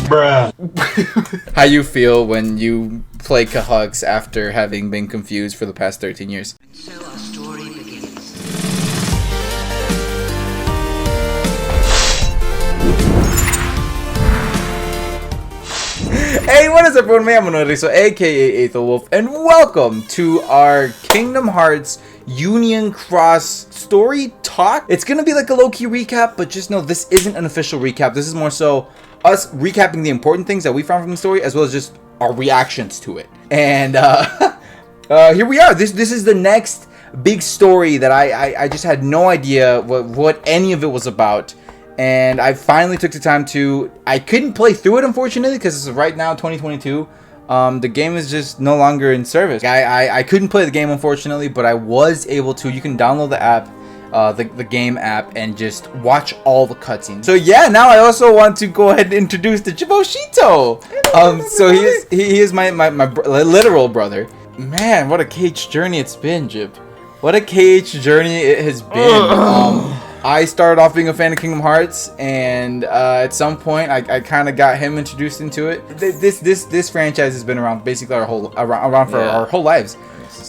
Bruh. How you feel when you play KHUx after having been confused for the past 13 years? So our story begins. Hey, what is up, everyone? I'm Analyisis, aka Wolf, and welcome to our Kingdom Hearts Union Cross story talk. It's gonna be like a low-key recap, but just know this isn't an official recap. This is more so us recapping the important things that we found from the story, as well as just our reactions to it. And here we are. This is the next big story that I just had no idea what any of it was about. And I finally took the time to... I couldn't play through it, unfortunately, because right now, 2022, the game is just no longer in service. I couldn't play the game, unfortunately, but I was able to. You can download the app, the game app, and just watch all the cutscenes. So yeah, now I also want to go ahead and introduce the Chiboshito. So he is my literal brother. Man, what a KH journey it's been, Jib. What a KH journey it has been. I started off being a fan of Kingdom Hearts, and at some point, I kind of got him introduced into it. This franchise has been around basically our whole our whole lives.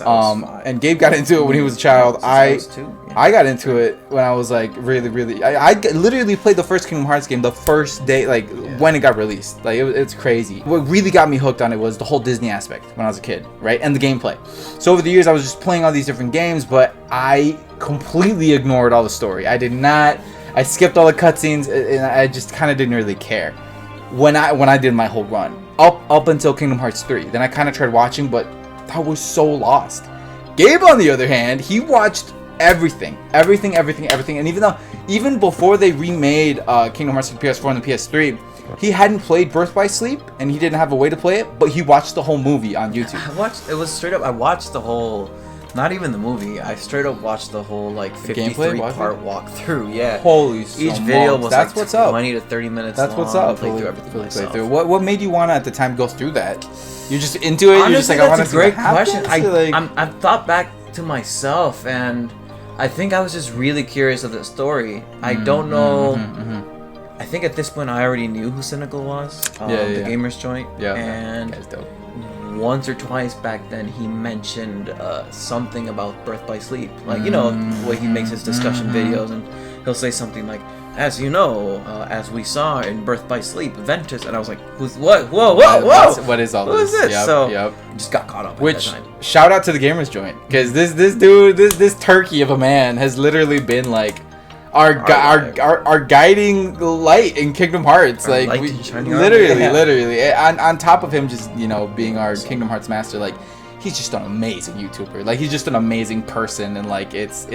And Gabe got into it when he was a child. I got into it when I was like really. I literally played the first Kingdom Hearts game the first day, like when it got released. Like it's crazy. What really got me hooked on it was the whole Disney aspect when I was a kid, right? And the gameplay. So over the years, I was just playing all these different games, but I completely ignored all the story. I skipped all the cutscenes, and I just kind of didn't really care when I did my whole run up until Kingdom Hearts 3. Then I kind of tried watching, but I was so lost. Gabe, on the other hand, he watched everything, and even before they remade Kingdom Hearts for the PS4 and the PS3, he hadn't played Birth by Sleep, and he didn't have a way to play it, but he watched the whole movie on YouTube. I watched the whole, not even the movie, I straight up watched the whole like 53-part walkthrough. Yeah. Holy Each video was that's like what's up. 20 to 30 minutes That's long. what's up. Play through everything myself. What made you want to at the time go through that? You're just into it. Honestly, you're just like, that's a great question. Like... I've thought back to myself, and I think I was just really curious of the story. I don't know. I think at this point I already knew who Cynical was. The Gamers Joint. Yeah. And that's dope. Once or twice back then, he mentioned something about Birth by Sleep. Like, you know, the way he makes his discussion videos, and he'll say something like, as you know, as we saw in Birth by Sleep, Ventus. And I was like, who's what? Whoa! What is all this? Who is this? Yep, so, just got caught up. Which, at that time. shout out to the Gamers Joint, because this dude, this turkey of a man has literally been like our guiding light in Kingdom Hearts. Like literally on top of him just, you know, being our Kingdom Hearts master, like he's just an amazing YouTuber. Like he's just an amazing person, and like it's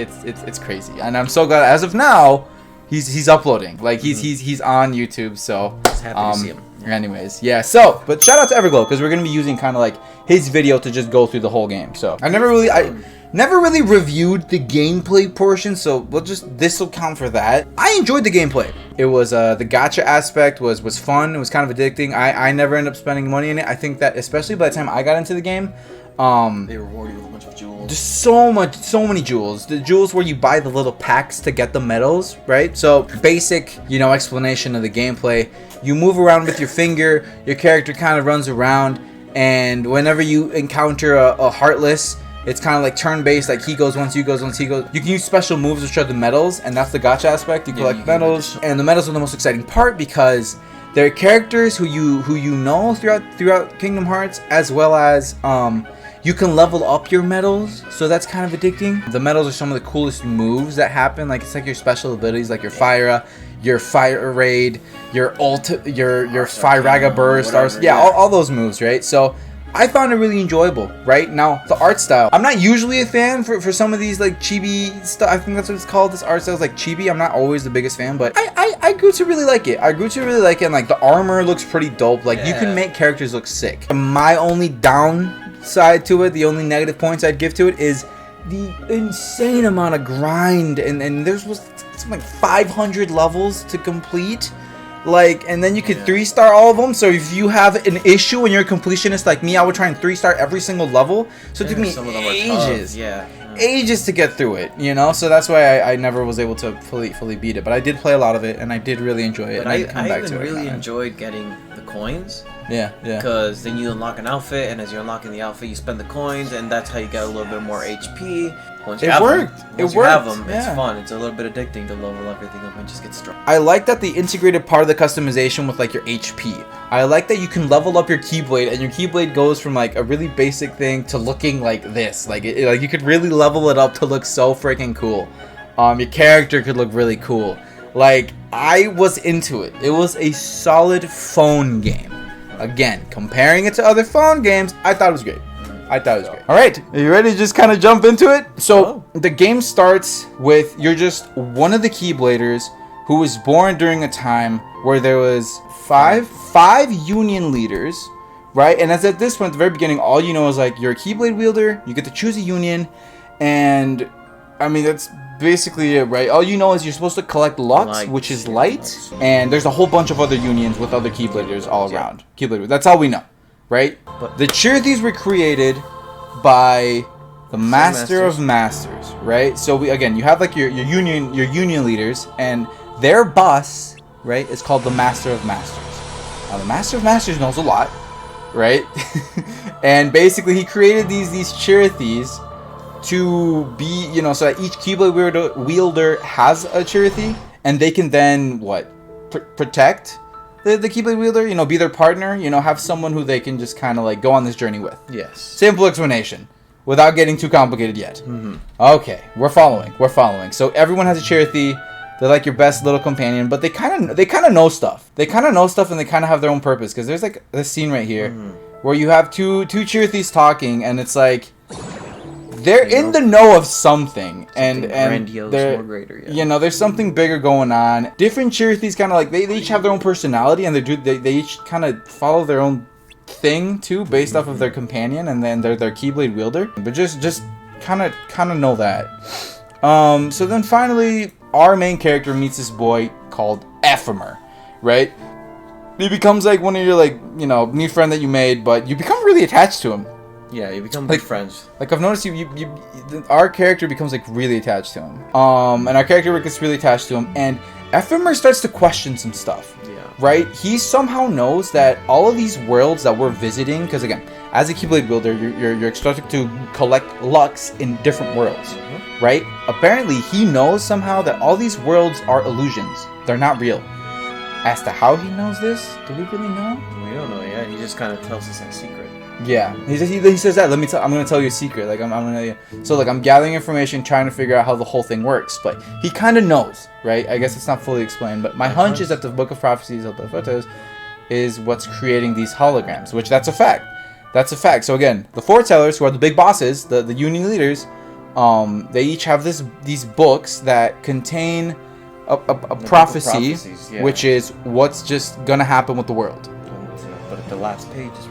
crazy. And I'm so glad as of now he's uploading. Like he's on YouTube, so just happy to see him. Anyways, yeah, so but shout out to Everglow, because we're gonna be using kind of like his video to just go through the whole game. So I never really reviewed the gameplay portion, so this will count for that. I enjoyed the gameplay. It was the gacha aspect was fun. It was kind of addicting. I never ended up spending money in it. I think that especially by the time I got into the game, they reward you with a bunch of jewels. Just so many jewels. The jewels where you buy the little packs to get the medals, right? So basic, you know, explanation of the gameplay. You move around with your finger. Your character kind of runs around, and whenever you encounter a Heartless, it's kind of like turn-based, like he goes once, you goes once, he goes. You can use special moves which are the medals, and that's the gacha aspect. You collect medals, and the medals are the most exciting part because they're characters who you know throughout Kingdom Hearts, as well as you can level up your medals, so that's kind of addicting. The medals are some of the coolest moves that happen. Like it's like your special abilities, like your Fire, your Fire Raid, your Firaga Burst, all those moves, right? So I found it really enjoyable. Right now, the art style, I'm not usually a fan for some of these like chibi stuff. I think that's what it's called. This art style is like chibi. I'm not always the biggest fan, but I grew to really like it. And like the armor looks pretty dope. Like you can make characters look sick. My only downside to it, the only negative points I'd give to it, is the insane amount of grind, and there's something like 500 levels to complete. Like, and then you could 3-star all of them. So if you have an issue and you're a completionist like me, I would try and 3-star every single level. So it took me ages. ages to get through it, you know. So that's why I never was able to fully beat it. But I did play a lot of it, and I did really enjoy it. But and I even really enjoyed getting the coins. Yeah. Because then you unlock an outfit, and as you're unlocking the outfit, you spend the coins, and that's how you get a little bit more HP. Once you have them, it's fun. It's a little bit addicting to level everything up and just get strong. I like that the integrated part of the customization with like your HP. I like that you can level up your Keyblade, and your Keyblade goes from like a really basic thing to looking like this. Like like you could really level it up to look so freaking cool. Your character could look really cool. Like I was into it. It was a solid phone game. Again, comparing it to other phone games, I thought it was great. All right, are you ready to just kind of jump into it? So the game starts with you're just one of the Keybladers who was born during a time where there was five union leaders, right? And as at this point, at the very beginning, all you know is like you're a Keyblade wielder, you get to choose a union, and I mean that's basically it, right? All you know is you're supposed to collect Lux, which is light, and there's a whole bunch of other unions with other Keybladers all around. Keyblade, that's all we know, right? But the Chirithys were created by the Master of Masters, right? So you have like your union leaders, and their boss, right, is called the Master of Masters. Now the Master of Masters knows a lot, right? And basically he created these Chirithys to be, you know, so that each Keyblade wielder has a Chirithy, and they can then protect the Keyblade wielder, you know, be their partner, you know, have someone who they can just kind of like go on this journey with. Yes. Simple explanation, without getting too complicated yet. Okay, we're following. So everyone has a Chirithy. They're like your best little companion, but they kind of know stuff. And they kind of have their own purpose, because there's like this scene right here where you have two Chirithys talking, and it's like they're in the know of something and grandiose, they're more greater, you know, there's something bigger going on. Different Chirithys kind of like they each have their own personality, and they each kind of follow their own thing too, based off of their companion, and then their Keyblade wielder. But just kind of know that. So then finally, our main character meets this boy called Ephemer, right? He becomes like one of your like, you know, new friend that you made, but you become really attached to him. Yeah, you become like friends. Like I've noticed our character becomes like really attached to him. And our character gets really attached to him, and Ephemer starts to question some stuff. Yeah. Right? He somehow knows that all of these worlds that we're visiting, because again, as a Keyblade builder, you're expected to collect Lux in different worlds, right? Apparently, he knows somehow that all these worlds are illusions. They're not real. As to how he knows this, do we really know? We don't know yet. He just kind of tells us that secret. Yeah, he says that. I'm gonna tell you a secret. Like I'm gonna. So like I'm gathering information, trying to figure out how the whole thing works. But he kind of knows, right? I guess it's not fully explained. But my hunch is that the Book of Prophecies of the Photos is what's creating these holograms, which that's a fact. So again, the foretellers, who are the big bosses, the union leaders, they each have these books that contain a prophecy, which is what's just gonna happen with the world. But at the last page is written.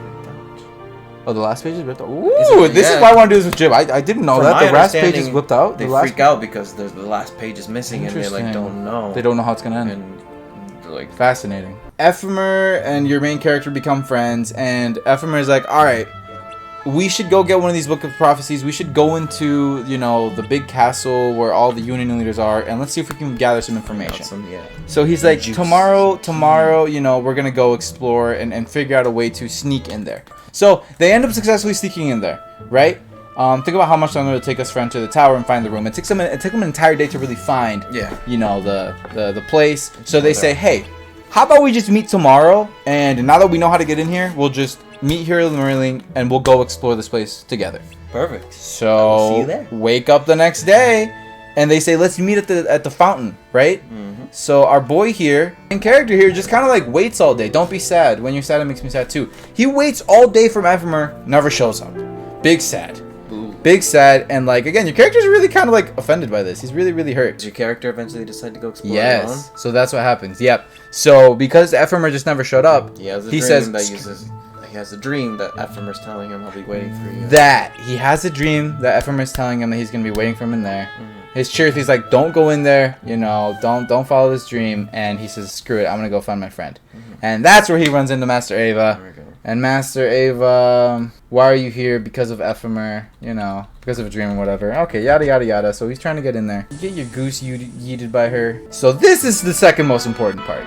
Oh, the last page is whipped out. Ooh, this is why I want to do this with Jim. I didn't know that. The last page is whipped out. They freak out because the last page is missing, and they like don't know. They don't know how it's gonna end. And like fascinating. Ephemer and your main character become friends, and Ephemer is like, all right, we should go get one of these Book of Prophecies. We should go into, you know, the big castle where all the union leaders are, and let's see if we can gather some information. So he's like, tomorrow, you know, we're gonna go explore and figure out a way to sneak in there. So they end up successfully sneaking in there, right? Think about how much longer it would take us to enter the tower and find the room. It took them an entire day to really find, you know, the place. So they say, hey, how about we just meet tomorrow? And now that we know how to get in here, we'll just meet here in the morning and we'll go explore this place together. Perfect. So see you there. Wake up the next day, and they say, let's meet at the fountain, right? So our boy here, and character here, just kind of like waits all day. Don't be sad. When you're sad, it makes me sad too. He waits all day from Ephemer, never shows up. Big sad. Ooh. Big sad, and like again, your character's really kind of like offended by this. He's really, really hurt. Does your character eventually decide to go explore alone? Yes. So that's what happens. Yep. So because Ephemer just never showed up, he has a dream that Ephemer's telling him I'll be waiting for you. He has a dream that Ephemer's telling him that he's gonna be waiting for him in there. His Chirithy's like, don't go in there, you know, don't follow this dream. And he says, screw it, I'm gonna go find my friend. And that's where he runs into Master Ava. And Master Ava, why are you here? Because of Ephemer, because of a dream or whatever. Okay, yada yada yada. So he's trying to get in there. Get your goose yeeted by her. So this is the second most important part.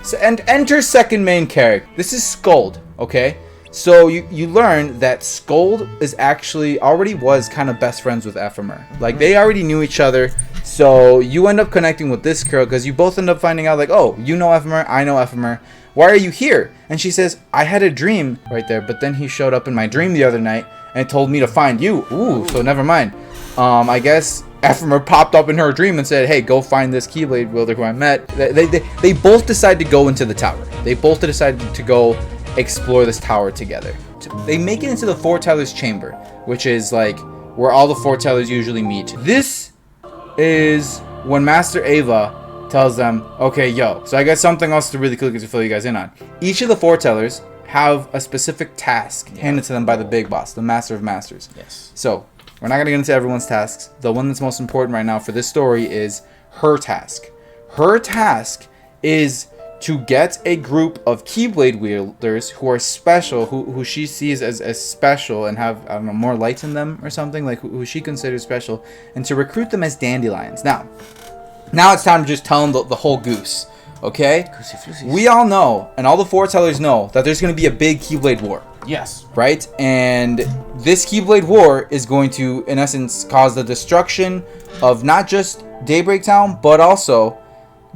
So, and enter second main character. This is Skuld, okay? So you learn that Skuld is actually already was kind of best friends with Ephemer. Like they already knew each other. So you end up connecting with this girl because you both end up finding out like, oh, you know Ephemer, I know Ephemer. Why are you here? And she says, I had a dream right there, but then he showed up in my dream the other night and told me to find you. Ooh, so never mind. I guess Ephemer popped up in her dream and said, hey, go find this Keyblade wielder who I met. They both decided to go into the tower. They both decided to go explore this tower together. They make it into the foretellers chamber, which is like where all the foretellers usually meet. This is when Master Ava tells them, okay, yo, so I got something else to really quickly to fill you guys in on. Each of the foretellers have a specific task handed to them by the big boss, the Master of Masters. Yes. So we're not going to get into everyone's tasks. The one that's most important right now for this story is her task. Her task is to get a group of Keyblade wielders who are special, who she sees as special and have, I don't know, more light in them or something, like who she considers special, and to recruit them as dandelions. Now it's time to just tell them the whole goose, okay? We all know, and all the foretellers know, that there's going to be a big Keyblade War. Yes. Right? And this Keyblade War is going to, in essence, cause the destruction of not just Daybreak Town, but also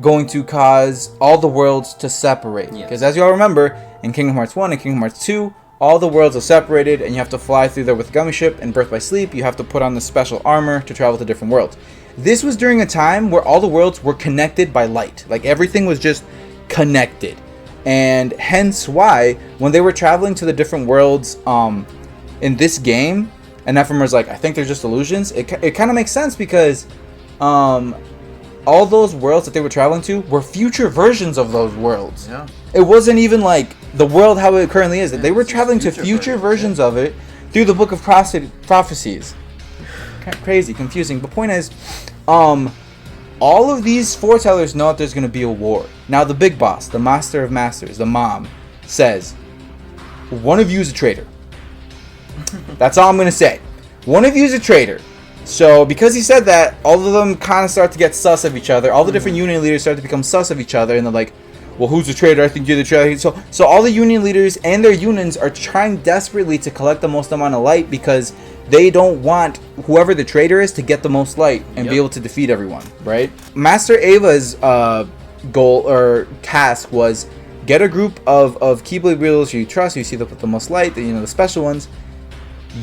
going to cause all the worlds to separate. Because as you all remember, in Kingdom Hearts 1 and Kingdom Hearts 2, all the worlds are separated, and you have to fly through there with Gummy Ship. And Birth by Sleep, you have to put on the special armor to travel to different worlds. This was during a time where all the worlds were connected by light. Like everything was just connected. And hence why, when they were traveling to the different worlds in this game, and Ephemer's like, I think they're just illusions, it kind of makes sense because all those worlds that they were traveling to were future versions of those worlds. Yeah. It wasn't even like the world how it currently is. They were traveling to future versions of it through the Book of Prophecies. Kind of crazy, confusing. But point is, all of these foretellers know that there's going to be a war. Now the big boss, the Master of Masters, the mom, says, one of you is a traitor. That's all I'm going to say. One of you is a traitor. So because he said that, all of them kind of start to get sus of each other. All the different union leaders start to become sus of each other. And they're like, well, who's the traitor? I think you're the traitor. So all the union leaders and their unions are trying desperately to collect the most amount of light because they don't want whoever the traitor is to get the most light and be able to defeat everyone, right? Master Ava's goal or task was get a group of Keyblade wielders you trust, you see the most light, the special ones.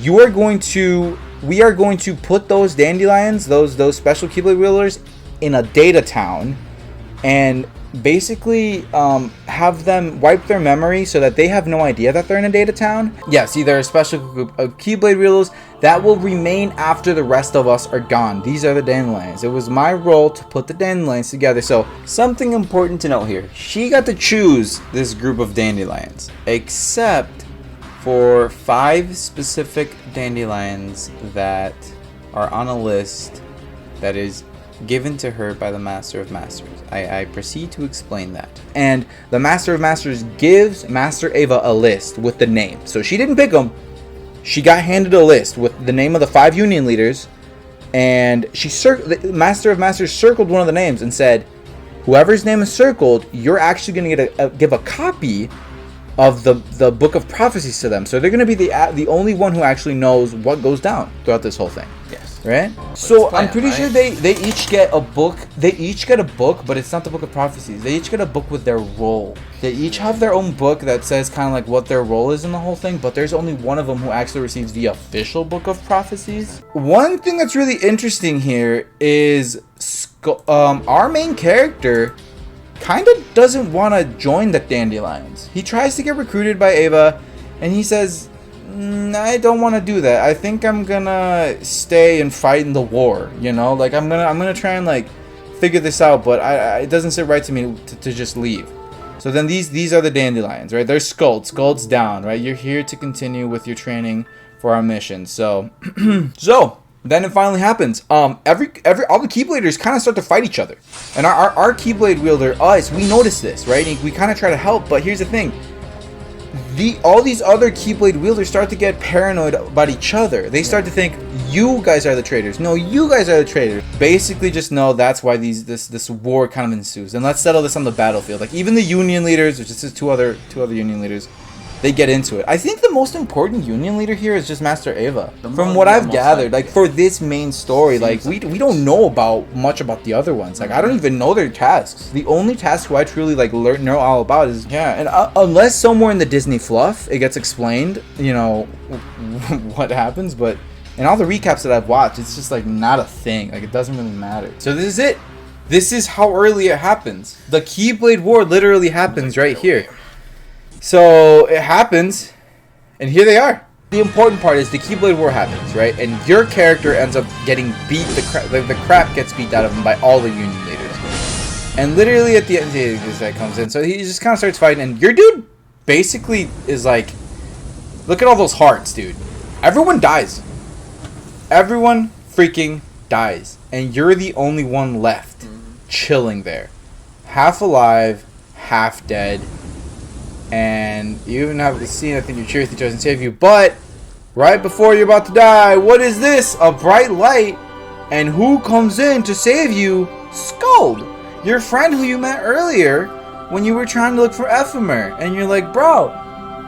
We are going to put those dandelions, those special Keyblade wielders, in a data town, and basically have them wipe their memory so that they have no idea that they're in a data town. Yeah, see, they're a special group of Keyblade wielders that will remain after the rest of us are gone. These are the dandelions. It was my role to put the dandelions together. So something important to note here. She got to choose this group of dandelions, except for 5 specific dandelions that are on a list that is given to her by the Master of Masters. I proceed to explain that. And the Master of Masters gives Master Ava a list with the name. So she didn't pick them. She got handed a list with the name of the 5 union leaders. And the Master of Masters circled one of the names and said, whoever's name is circled, you're actually going to give a copy of the Book of Prophecies to them. So they're going to be the only one who actually knows what goes down throughout this whole thing. Yes. Right? So I'm pretty sure they each get a book. They each get a book, but it's not the Book of Prophecies. They each get a book with their role. They each have their own book that says kind of like what their role is in the whole thing, but there's only one of them who actually receives the official Book of Prophecies. One thing that's really interesting here is our main character kind of doesn't want to join the dandelions. He tries to get recruited by Ava, and he says, I don't want to do that. I think I'm gonna stay and fight in the war, like I'm gonna try and like figure this out, but it doesn't sit right to me to just leave. So then these are the dandelions, right? There's Skuld's down, right? You're here to continue with your training for our mission. So then it finally happens. All the Keybladers kind of start to fight each other, and our Keyblade wielder, us, we notice this, right? And we kind of try to help, but here's the thing: all these other Keyblade wielders start to get paranoid about each other. They start to think, you guys are the traitors. No, you guys are the traitors. Basically, just know that's why this war kind of ensues. And let's settle this on the battlefield. Like, even the Union leaders, which is two other Union leaders, they get into it. I think the most important Union leader here is just Master Ava. From what I've gathered, like, for this main story, like, we don't know much about the other ones. Like, I don't even know their tasks. The only task who I truly, like, know all about is, and unless somewhere in the Disney fluff, it gets explained, you know, what happens, but in all the recaps that I've watched, it's just, like, not a thing. Like, it doesn't really matter. So this is it. This is how early it happens. The Keyblade War literally happens right here. So it happens, and here they are. The important part is the Keyblade War happens, right? And your character ends up getting beat. The crap gets beat out of him by all the Union leaders. And literally at the end, this guy comes in. So he just kind of starts fighting, and your dude basically is like, look at all those hearts, dude. Everyone dies. Everyone freaking dies, and you're the only one left, chilling there, half alive, half dead. And you even have the scene, I think your Chirithy tries to save you, but right before you're about to die, what is this? A bright light. And who comes in to save you? Skuld, your friend who you met earlier when you were trying to look for Ephemer. And you're like, bro,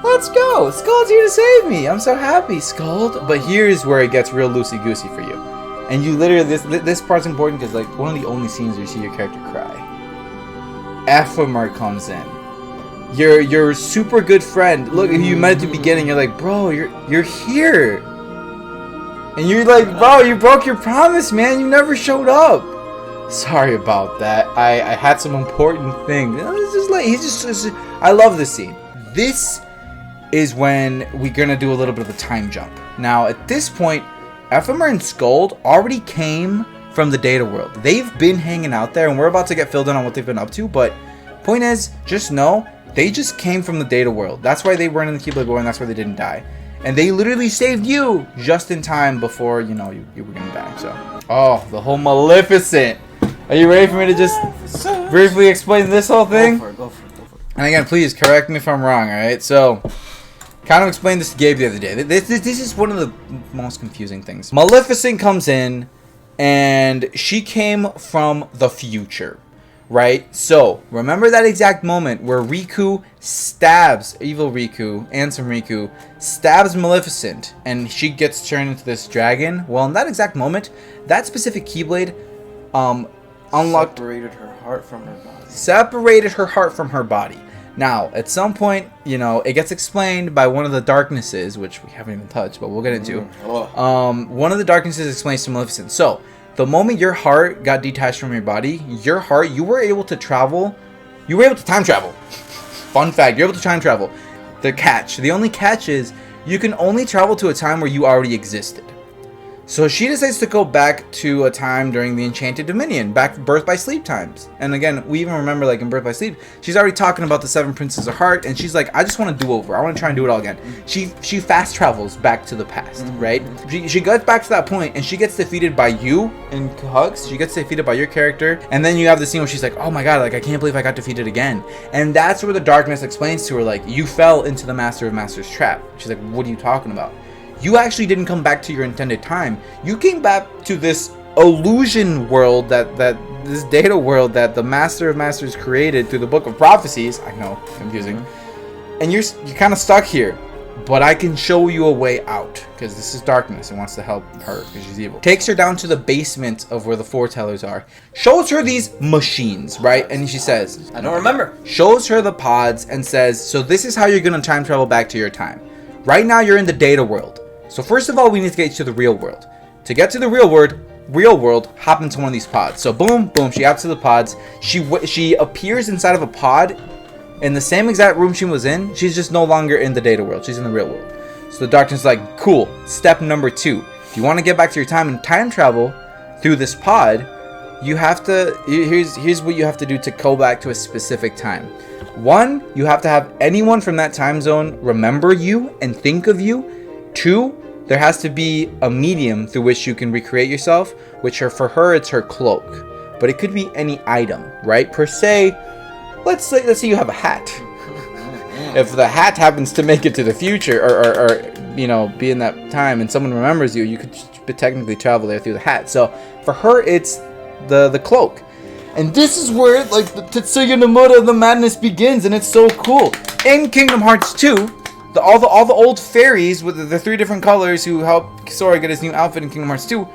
let's go. Skuld's here to save me. I'm so happy, Skuld. But here's where it gets real loosey-goosey for you. And you literally, this part's important because, like, one of the only scenes where you see your character cry. Ephemer comes in. Your super good friend, look, who you met at the beginning, you're like, bro, you're here. And you're like, bro, you broke your promise, man. You never showed up. Sorry about that. I had some important things. It's just like, I love this scene. This is when we're gonna do a little bit of a time jump. Now, at this point, Ephemer and Skuld already came from the data world. They've been hanging out there, and we're about to get filled in on what they've been up to, but point is, just know, they just came from the data world. That's why they weren't in the Keyblade War, and that's why they didn't die. And they literally saved you just in time before, you know, you were gonna die. So, oh, the whole Maleficent. Are you ready for me to just briefly explain this whole thing? Go for it. And again, please correct me if I'm wrong, alright? So, kind of explained this to Gabe the other day. This is one of the most confusing things. Maleficent comes in, and she came from the future. Right? So, remember that exact moment where Riku stabs, evil Riku, Ansem Riku, stabs Maleficent, and she gets turned into this dragon? Well, in that exact moment, that specific Keyblade, unlocked... Separated her heart from her body. Separated her heart from her body. Now, at some point, you know, it gets explained by one of the darknesses, which we haven't even touched, but we'll get into. One of the darknesses explains to Maleficent. So, the moment your heart got detached from your body, your heart, you were able to travel. You were able to time travel. Fun fact, you're able to time travel. The only catch is you can only travel to a time where you already existed. So she decides to go back to a time during the Enchanted Dominion, back Birth by Sleep times. And again, we even remember, like, in Birth by Sleep, she's already talking about the Seven Princes of Heart, and she's like, I just want to do over. I want to try and do it all again. She fast travels back to the past, right? She gets back to that point, and she gets defeated by you in KHUx. She gets defeated by your character, and then you have the scene where she's like, oh my god, like, I can't believe I got defeated again. And that's where the darkness explains to her, like, you fell into the Master of Masters trap. She's like, what are you talking about? You actually didn't come back to your intended time. You came back to this illusion world, that this data world that the Master of Masters created through the Book of Prophecies. I know, confusing. And you're kind of stuck here. But I can show you a way out, because this is darkness and wants to help her because she's evil. Takes her down to the basement of where the foretellers are. Shows her these machines, right? And she says, I don't remember. Shows her the pods and says, so this is how you're going to time travel back to your time. Right now you're in the data world. So first of all, we need to get to the real world. To get to the real world, hop into one of these pods. So boom, boom, she hops to the pods. She appears inside of a pod in the same exact room she was in. She's just no longer in the data world. She's in the real world. So the darkness is like, cool. Step number 2. If you want to get back to your time and time travel through this pod, you have to, here's what you have to do to go back to a specific time. 1, you have to have anyone from that time zone remember you and think of you. 2, there has to be a medium through which you can recreate yourself, which for her, it's her cloak. But it could be any item, right? Per se, let's say you have a hat. if the hat happens to make it to the future, or you know, be in that time, and someone remembers you, you could technically travel there through the hat. So for her, it's the cloak. And this is where like the Tetsuya Nomura the madness begins, and it's so cool. In Kingdom Hearts 2, all the old fairies with the 3 different colors who help Sora get his new outfit in Kingdom Hearts 2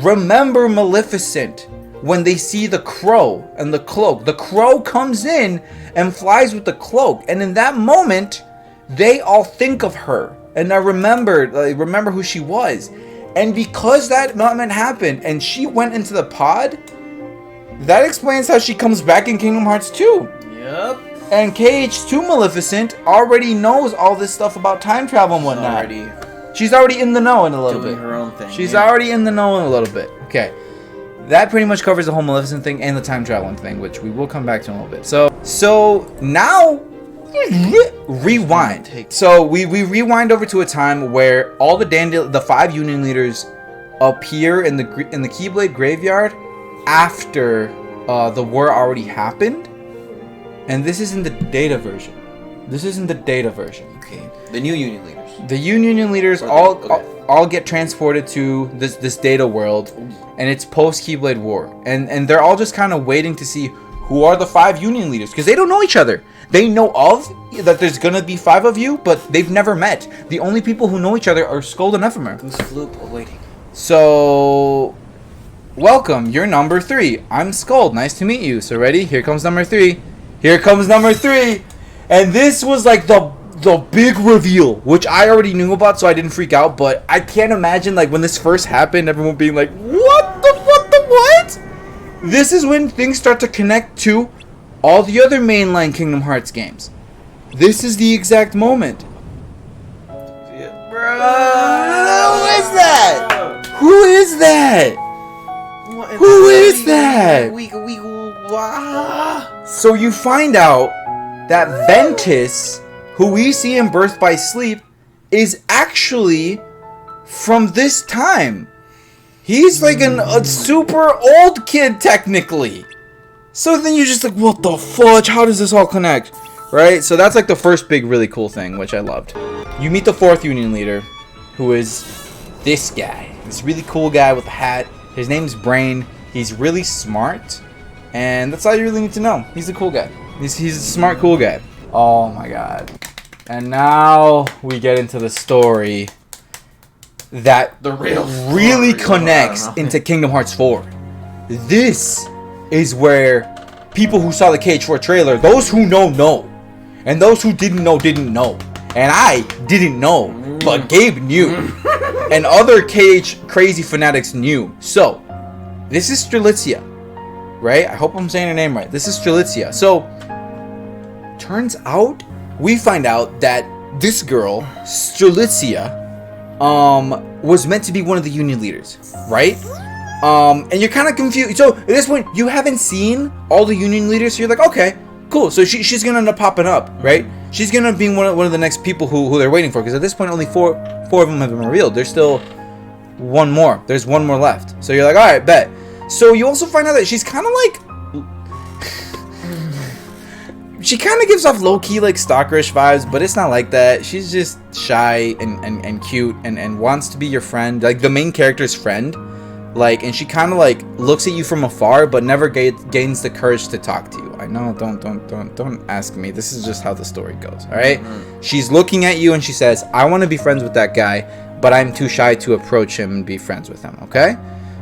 remember Maleficent when they see the crow and the cloak. The crow comes in and flies with the cloak, and in that moment, they all think of her and I remember who she was. And because that moment happened and she went into the pod, that explains how she comes back in Kingdom Hearts 2. Yep. And KH2 Maleficent already knows all this stuff about time travel and whatnot. She's already in the know in a little bit. Doing her own thing. She's already in the know in a little bit. Okay. That pretty much covers the whole Maleficent thing and the time traveling thing, which we will come back to in a little bit. So now rewind. So we rewind over to a time where all the 5 Union leaders appear in the Keyblade graveyard after the war already happened, and this is in the data version. Okay. The new Union leaders. The Union leaders all get transported to this data world, and it's post Keyblade War, and they're all just kind of waiting to see who are the 5 Union leaders, because they don't know each other. They know of that there's gonna be 5 of you, but they've never met. The only people who know each other are Skuld and Ephemer. Goose Floop awaiting. So, welcome. You're number 3. I'm Skuld. Nice to meet you. So ready? Here comes number 3. Here comes number 3. And this was like the big reveal, which I already knew about, so I didn't freak out. But I can't imagine like when this first happened, everyone being like, "What the what?" This is when things start to connect to all the other mainline Kingdom Hearts games. This is the exact moment. Yeah. Bro, who is that? Who is that? Who is that? So you find out that Ventus, who we see in Birth by Sleep, is actually from this time. He's like a super old kid, technically. So then you're just like, what the fudge? How does this all connect? Right? So that's like the first big, really cool thing, which I loved. You meet the 4th Union leader, who is this guy. This really cool guy with a hat. His name's Brain. He's really smart. And that's all you really need to know. He's a cool guy. He's a smart, cool guy. Oh my god. And now we get into the story that really connects into Kingdom Hearts 4. This is where people who saw the KH4 trailer, those who know. And those who didn't know. And I didn't know, but Gabe knew. And other KH crazy fanatics knew. So, this is Strelitzia, right? I hope I'm saying her name right. This is Strelitzia. So, turns out, we find out that this girl, Strelitzia, was meant to be one of the Union leaders, right? And you're kind of confused. So at this point, you haven't seen all the Union leaders, so you're like, okay, cool. So she's gonna end up popping up, right? She's gonna be one of the next people who they're waiting for, because at this point, only four of them have been revealed. There's still one more. There's one more left. So you're like, all right, bet. So you also find out that she's kind of like, she kind of gives off low-key like stalkerish vibes, but it's not like that. She's just shy and cute and wants to be your friend, like the main character's friend. Like, and she kind of like looks at you from afar, but never gains the courage to talk to you. I know, don't ask me. This is just how the story goes. All right. She's looking at you and she says, "I want to be friends with that guy, but I'm too shy to approach him and be friends with him." Okay.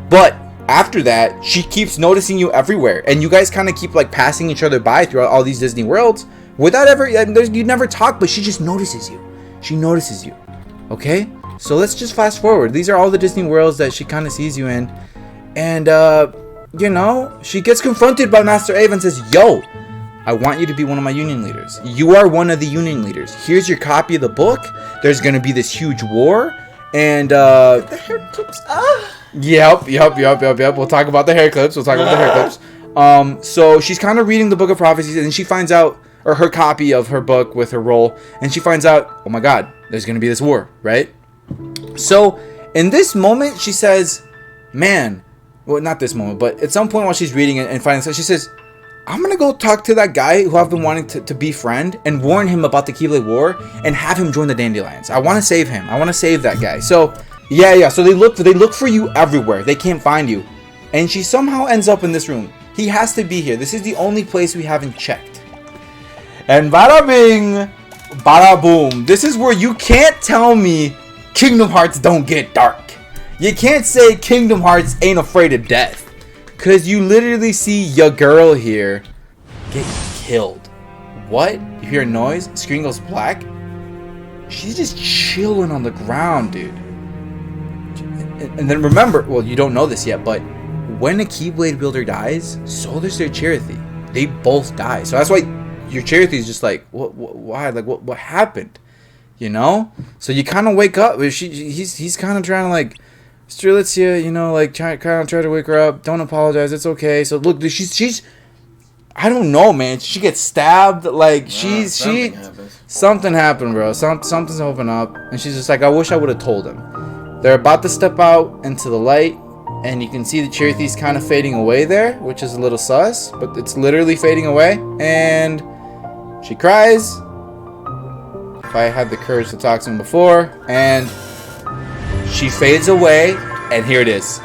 But after that, she keeps noticing you everywhere, and you guys kind of keep like passing each other by throughout all these Disney worlds without ever. You never talk, but she just notices you. She notices you. Okay. So let's just fast forward. These are all the Disney worlds that she kind of sees you in. And, you know, she gets confronted by Master Ava and says, "Yo, I want you to be one of my Union leaders. You are one of the Union leaders. Here's your copy of the book. There's going to be this huge war. And, the hair clips. Yep. We'll talk about the hair clips. So she's kind of reading the Book of Prophecies, and she finds out, or her copy of her book with her roll, and she finds out, oh my god, there's going to be this war, right? So, in this moment, she says, man, well, not this moment, but at some point while she's reading it and finding stuff, she says, I'm gonna go talk to that guy who I've been wanting to befriend and warn him about the Keyblade War and have him join the Dandelions. I want to save him. I want to save that guy. So yeah. So they look for you everywhere. They can't find you, and she somehow ends up in this room. He has to be here. This is the only place we haven't checked. And bada bing, bada boom. This is where you can't tell me Kingdom Hearts don't get dark. You can't say Kingdom Hearts ain't afraid of death. Because you literally see your girl here get killed. What? You hear a noise? Screen goes black? She's just chilling on the ground, dude. And then remember, well, you don't know this yet, but when a Keyblade builder dies, so does their Chirithy. They both die. So that's why your Chirithy is just like, why? Like, what happened? You know? So you kind of wake up. He's kind of trying to, like, Strelitzia, you know, like, try to wake her up. Don't apologize. It's okay. So look, she's I don't know, man. She gets stabbed. Like, something happened, bro. Something's open up, and she's just like, I wish I would have told him. They're about to step out into the light, and you can see the Chirithy's kind of fading away there, which is a little sus, but it's literally fading away, and she cries. If I had the courage to talk to him before, and she fades away, and here it is.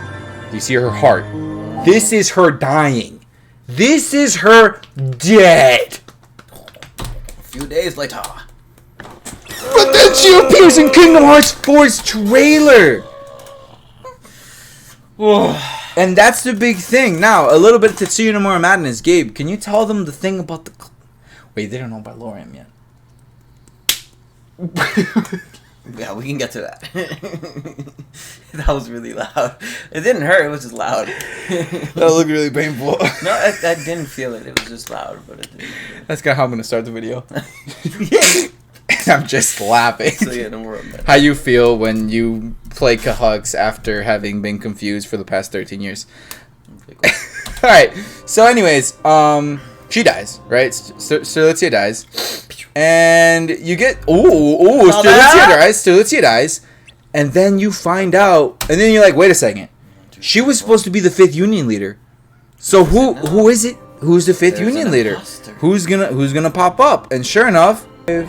You see her heart. This is her dying. This is her dead. A few days later. But then she appears in Kingdom Hearts 4's trailer. And that's the big thing. Now, a little bit of Tetsuya Nomura Madness. Gabe, can you tell them the thing about the... Wait, they don't know about Lauriam yet. Yeah, we can get to that. That was really loud. It didn't hurt, it was just loud. That looked really painful. No, I didn't feel it. It was just loud, but it didn't. That's kind of how I'm going to start the video. I'm just laughing. So yeah, no more on that. How you feel when you play KHUx after having been confused for the past 13 years. Alright, so anyways, she dies, right? Strelitzia dies. And you get... Strelitzia dies. And then you find out... And then you're like, wait a second. She was supposed to be the 5th Union leader. So who is it? Who's the 5th Union leader? Impostor. Who's gonna pop up? And sure enough... Boom!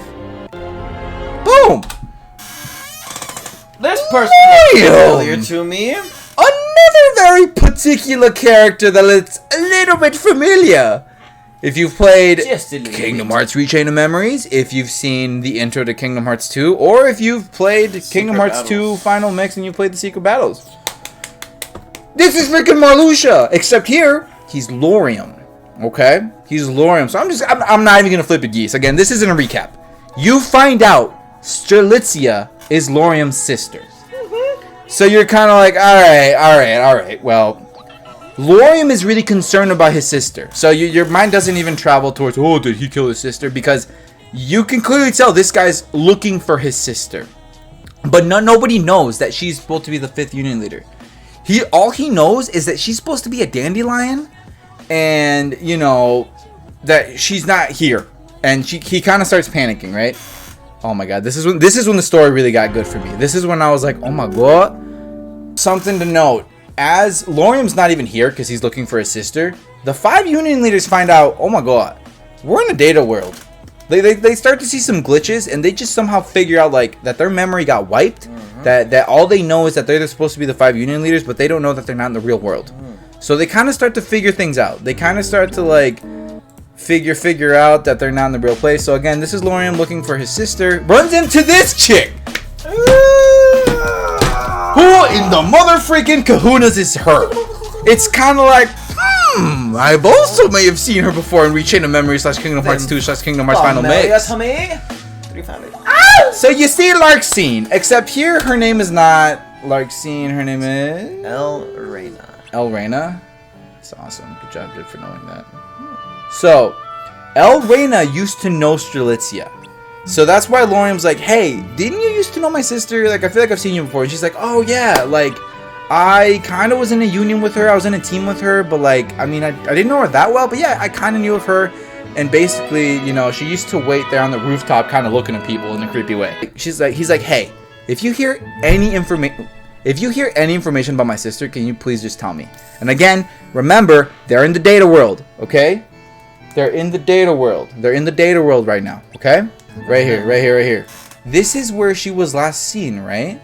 This person is familiar to me. Another very particular character that looks a little bit familiar. If you've played Kingdom Hearts Rechain of Memories, if you've seen the intro to Kingdom Hearts 2, or if you've played Kingdom Hearts 2 Final Mix and you played the Secret Battles. This is freaking Marluxia, except here, he's Lauriam, okay? He's Lauriam, so I'm not even going to flip a geese. Again, this isn't a recap. You find out Strelitzia is Lauriam's sister. So you're kind of like, alright, well... Lauriam is really concerned about his sister. So your mind doesn't even travel towards, oh, did he kill his sister? Because you can clearly tell this guy's looking for his sister. But nobody knows that she's supposed to be the 5th Union leader. All he knows is that she's supposed to be a dandelion. And, you know, that she's not here. And he kind of starts panicking, right? Oh my god, this is when the story really got good for me. This is when I was like, oh my god. Something to note. As Lauriam's not even here because he's looking for his sister, the 5 Union leaders find out, oh my god, we're in a data world. They start to see some glitches, and they just somehow figure out like that their memory got wiped. That all they know is that they're supposed to be the 5 Union leaders, but they don't know that they're not in the real world. So they kind of start to figure things out. They kind of start to like figure out that they're not in the real place. So again, this is Lauriam looking for his sister. Runs into this chick. Who in the mother freaking kahunas is her? It's kind of like, I also may have seen her before in Rechain of Memory / Kingdom Hearts 2 / Kingdom Hearts Final Mix. So you see Larxene, except here her name is not Larxene, her name is... Elrena. That's awesome. Good job, Jib, for knowing that. So, Elrena used to know Strelitzia. So that's why Lauriam's like, hey, didn't you used to know my sister? Like, I feel like I've seen you before. And she's like, oh, yeah, like, I kind of was in a union with her. I was in a team with her. But, like, I mean, I didn't know her that well. But, yeah, I kind of knew of her. And basically, you know, she used to wait there on the rooftop kind of looking at people in a creepy way. He's like, hey, if you hear any information about my sister, can you please just tell me? And again, remember, they're in the data world, okay? They're in the data world. They're in the data world right now. Okay? Right here. This is where she was last seen, right?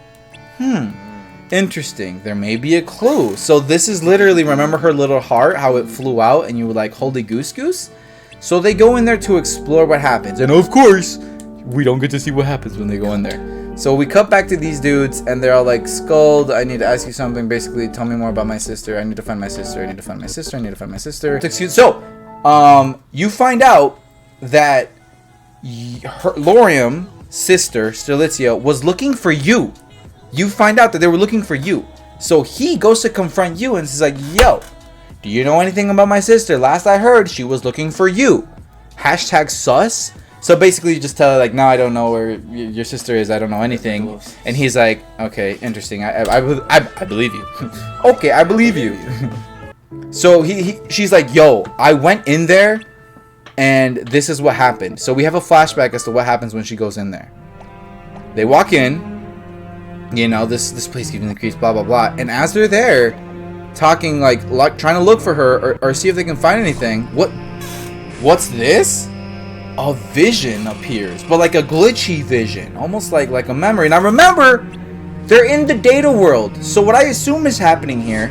Interesting. There may be a clue. So this is literally, remember her little heart, how it flew out and you were like, holy goose goose? So they go in there to explore what happens. And of course, we don't get to see what happens when they go in there. So we cut back to these dudes and they're all like, Skuld, I need to ask you something. Basically, tell me more about my sister. I need to find my sister. I need to find my sister. I need to find my sister. So, you find out that her Lauriam, sister, Strelitzia, was looking for you. You find out that they were looking for you. So he goes to confront you and says like, yo, do you know anything about my sister? Last I heard, she was looking for you. Hashtag sus. So basically you just tell her like, no, I don't know where your sister is. I don't know anything. And he's like, okay, interesting. I believe you. Okay, I believe you. So she's like, yo, I went in there and this is what happened. So we have a flashback as to what happens when she goes in there. They walk in. You know, this place gives me the creeps, blah, blah, blah. And as they're there, talking, like trying to look for her or see if they can find anything. What's this? A vision appears, but like a glitchy vision. Almost like a memory. Now remember, they're in the data world. So what I assume is happening here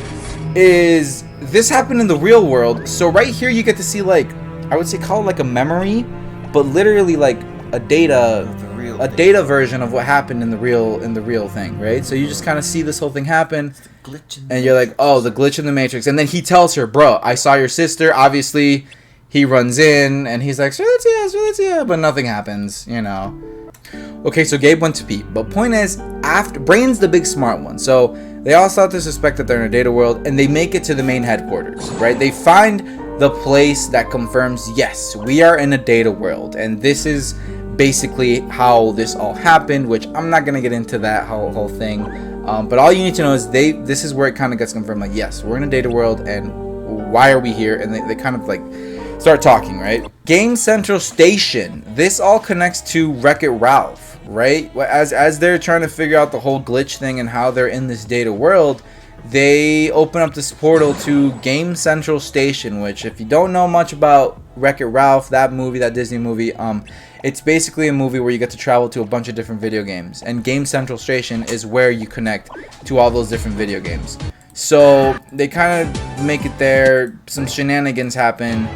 is this happened in the real world. So right here you get to see like, I would say call it like a memory, but literally like a data version of what happened in the real thing, right? So you just kind of see this whole thing happen, and you're like, oh, the glitch in the Matrix. And then he tells her, bro, I saw your sister. Obviously, he runs in, and he's like, Strelitzia, but nothing happens, you know. Okay, so Gabe went to pee. But point is, after Brain's the big smart one. So they all start to suspect that they're in a data world, and they make it to the main headquarters, right? They find the place that confirms, yes, we are in a data world, and this is basically how this all happened, which I'm not gonna get into that whole thing, but all you need to know is this is where it kind of gets confirmed, like, yes, we're in a data world and why are we here? And they kind of like start talking, right? Game Central Station, this all connects to Wreck-It Ralph, right? As they're trying to figure out the whole glitch thing and how they're in this data world, they open up this portal to Game Central Station, which if you don't know much about Wreck-It Ralph, that movie, that Disney movie, it's basically a movie where you get to travel to a bunch of different video games, and Game Central Station is where you connect to all those different video games. So they kind of make it there, some shenanigans happen,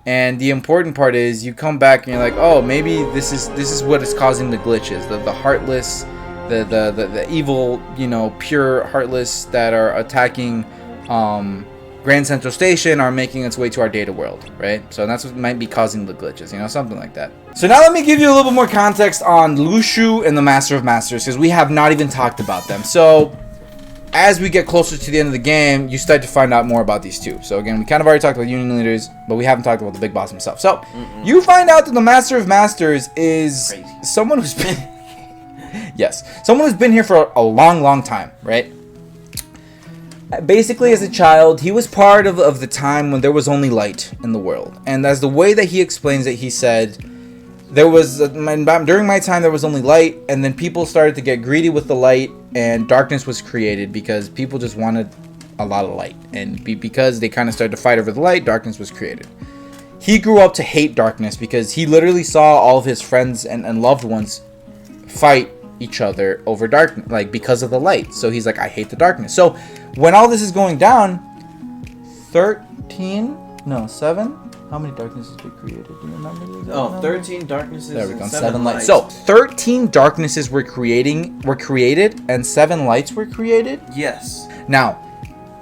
and the important part is you come back and you're like, oh, maybe this is what is causing the glitches, the heartless, the evil, you know, pure heartless that are attacking Grand Central Station are making its way to our data world, right? So that's what might be causing the glitches, you know, something like that. So now let me give you a little bit more context on Luxu and the Master of Masters, because we have not even talked about them. So as we get closer to the end of the game, you start to find out more about these two. So again, we kind of already talked about Union Leaders, but we haven't talked about the big boss himself. So you find out that the Master of Masters is someone who's been someone who's been here for a long time, right? Basically, as a child, he was part of the time when there was only light in the world. And as the way that he explains it, he said, during my time there was only light, and then people started to get greedy with the light, and darkness was created because people just wanted a lot of light. And because they kind of started to fight over the light, darkness was created. He grew up to hate darkness because he literally saw all of his friends and loved ones fight each other over darkness, like because of the light. So he's like, I hate the darkness. So when all this is going down, 7? How many darknesses were created? Do you remember these? Oh, 13 darknesses. There we go. 7 lights. So 13 darknesses were created, and 7 lights were created. Yes. Now,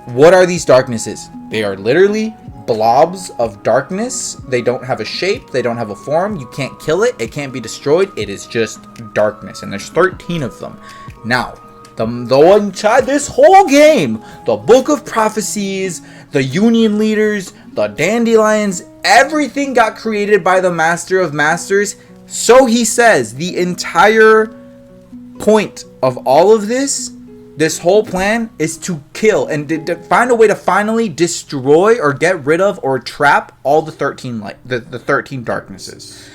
what are these darknesses? They are literally blobs of darkness. They don't have a shape. They don't have a form. You can't kill it. It can't be destroyed. It is just darkness, and there's 13 of them. Now, this whole game, the Book of Prophecies, the Union Leaders, the Dandelions, everything got created by the Master of Masters. So he says the entire point of all of this whole plan is to kill and to find a way to finally destroy or get rid of or trap all the 13 the 13 darknesses.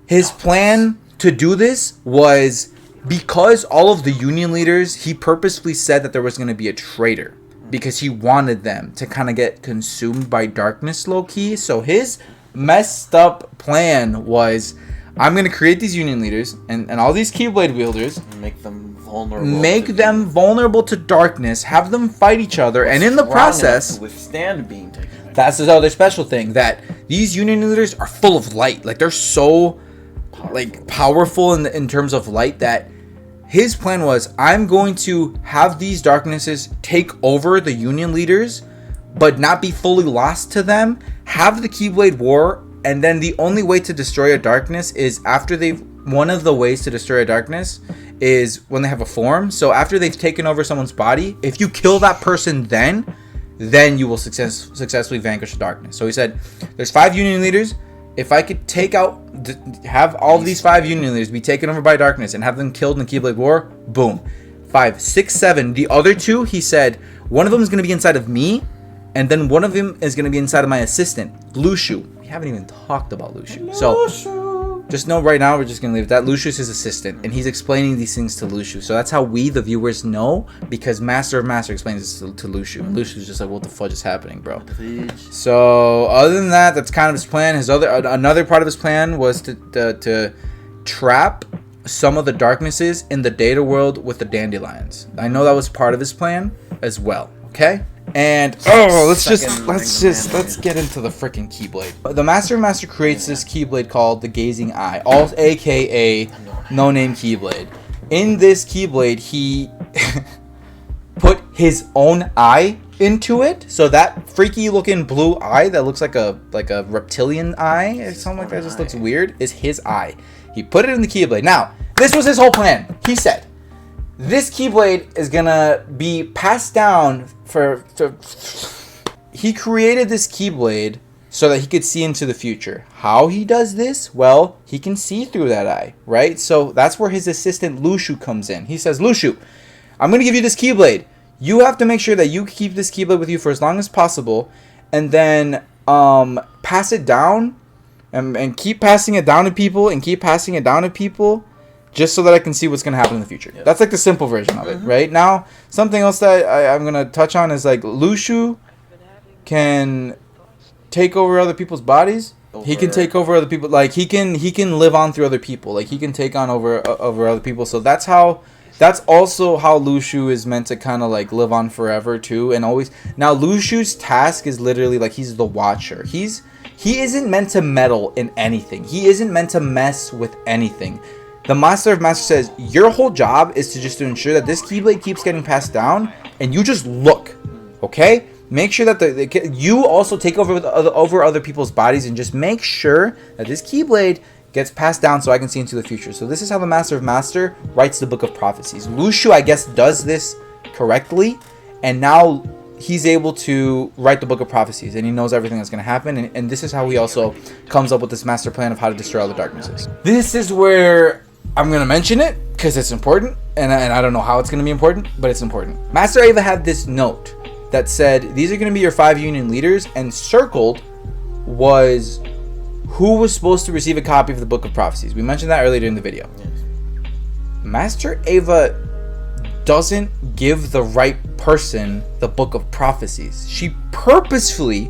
His plan to do this was because all of the Union leaders, he purposefully said that there was going to be a traitor because he wanted them to kind of get consumed by darkness low-key. So his messed up plan was, I'm going to create these union leaders and all these Keyblade wielders. Make them vulnerable. Vulnerable to darkness. Have them fight each other. And in the process, to withstand being taken. That's his other special thing. That these union leaders are full of light. Like, they're so powerful in terms of light that his plan was, I'm going to have these darknesses take over the union leaders, but not be fully lost to them. Have the Keyblade War. And then the only way to destroy a darkness is one of the ways to destroy a darkness is when they have a form. So after they've taken over someone's body, if you kill that person then you will successfully vanquish the darkness. So he said, there's 5 union leaders. If I could have all of these 5 union leaders be taken over by darkness and have them killed in the Keyblade War, boom. 5, 6, 7. The other 2, he said, one of them is going to be inside of me, and then one of them is going to be inside of my assistant, Luxu. We haven't even talked about Luxu. So just know right now, we're just going to leave it at that. Luxu is his assistant, and he's explaining these things to Luxu. So that's how we, the viewers, know, because Master of Master explains this to Luxu. And Luxu's just like, what the fudge is happening, bro? So other than that, that's kind of his plan. Another part of his plan was to trap some of the darknesses in the data world with the dandelions. I know that was part of his plan as well. Okay? And let's get into the freaking Keyblade. The Master of Master creates this Keyblade called the Gazing Eye, aka No Name Keyblade. In this Keyblade, he put his own eye into it, so that freaky looking blue eye that looks like a reptilian eye or something like that, just looks weird, is his eye. He put it in the Keyblade. Now, this was his whole plan. He said, this Keyblade is gonna be passed down he created this Keyblade so that he could see into the future. How he does this? Well, he can see through that eye, right? So that's where his assistant Luxu comes in. He says, Luxu, I'm gonna give you this Keyblade. You have to make sure that you keep this Keyblade with you for as long as possible, and then pass it down and keep passing it down to people and keep passing it down to people, just so that I can see what's going to happen in the future. Yep. That's like the simple version of it, right? Now, something else that I'm going to touch on is like Luxu can take over other people's bodies. He can take over other people. Like he can live on through other people. Like he can take on over other people. So that's also how Luxu is meant to kind of like live on forever too. And always. Now Luxu's task is literally like he's the watcher. He isn't meant to meddle in anything. He isn't meant to mess with anything. The Master of Master says, your whole job is to ensure that this Keyblade keeps getting passed down, and you just look, okay? Make sure that you also take over other people's bodies, and just make sure that this Keyblade gets passed down so I can see into the future. So this is how the Master of Master writes the Book of Prophecies. Luxu, I guess, does this correctly, and now he's able to write the Book of Prophecies, and he knows everything that's going to happen, and this is how he also comes up with this master plan of how to destroy all the darknesses. This is where I'm going to mention it because it's important, and I don't know how it's going to be important, but it's important. Master Ava had this note that said, these are going to be your 5 union leaders, and circled was who was supposed to receive a copy of the Book of Prophecies. We mentioned that earlier in the video. Yes. Master Ava doesn't give the right person the Book of Prophecies. She purposefully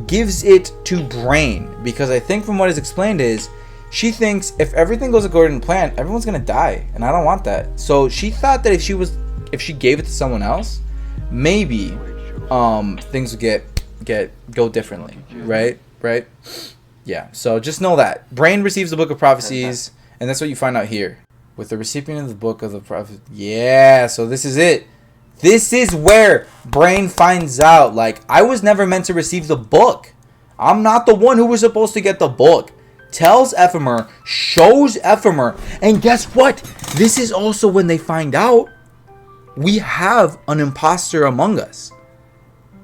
gives it to Brain, because I think from what is explained is, she thinks if everything goes according to plan, everyone's gonna die, and I don't want that. So she thought that if she gave it to someone else, maybe things would go differently, right? Yeah. So just know that Brain receives the Book of Prophecies, and that's what you find out here with the recipient of the Book of the Prophet. Yeah. So this is it. This is where Brain finds out, like, I was never meant to receive the book. I'm not the one who was supposed to get the book. Tells Ephemer, shows Ephemer, and guess what? This is also when they find out we have an imposter among us.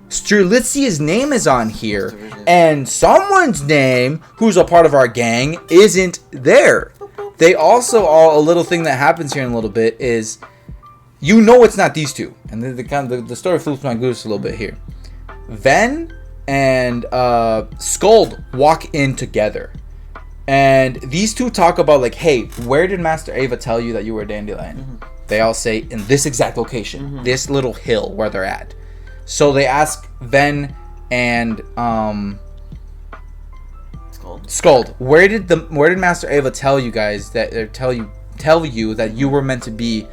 Strelitzia's name is on here, and someone's name, who's a part of our gang, isn't there. They also, a little thing that happens here in a little bit is, you know it's not these two. And the story flips my goose a little bit here. Ven and Skuld walk in together. And these two talk about, like, hey, where did Master Ava tell you that you were a dandelion? Mm-hmm. They all say, in this exact location, this little hill where they're at. So they ask Ven and Skuld. Where did Master Ava tell you guys that, or tell you that you were meant to be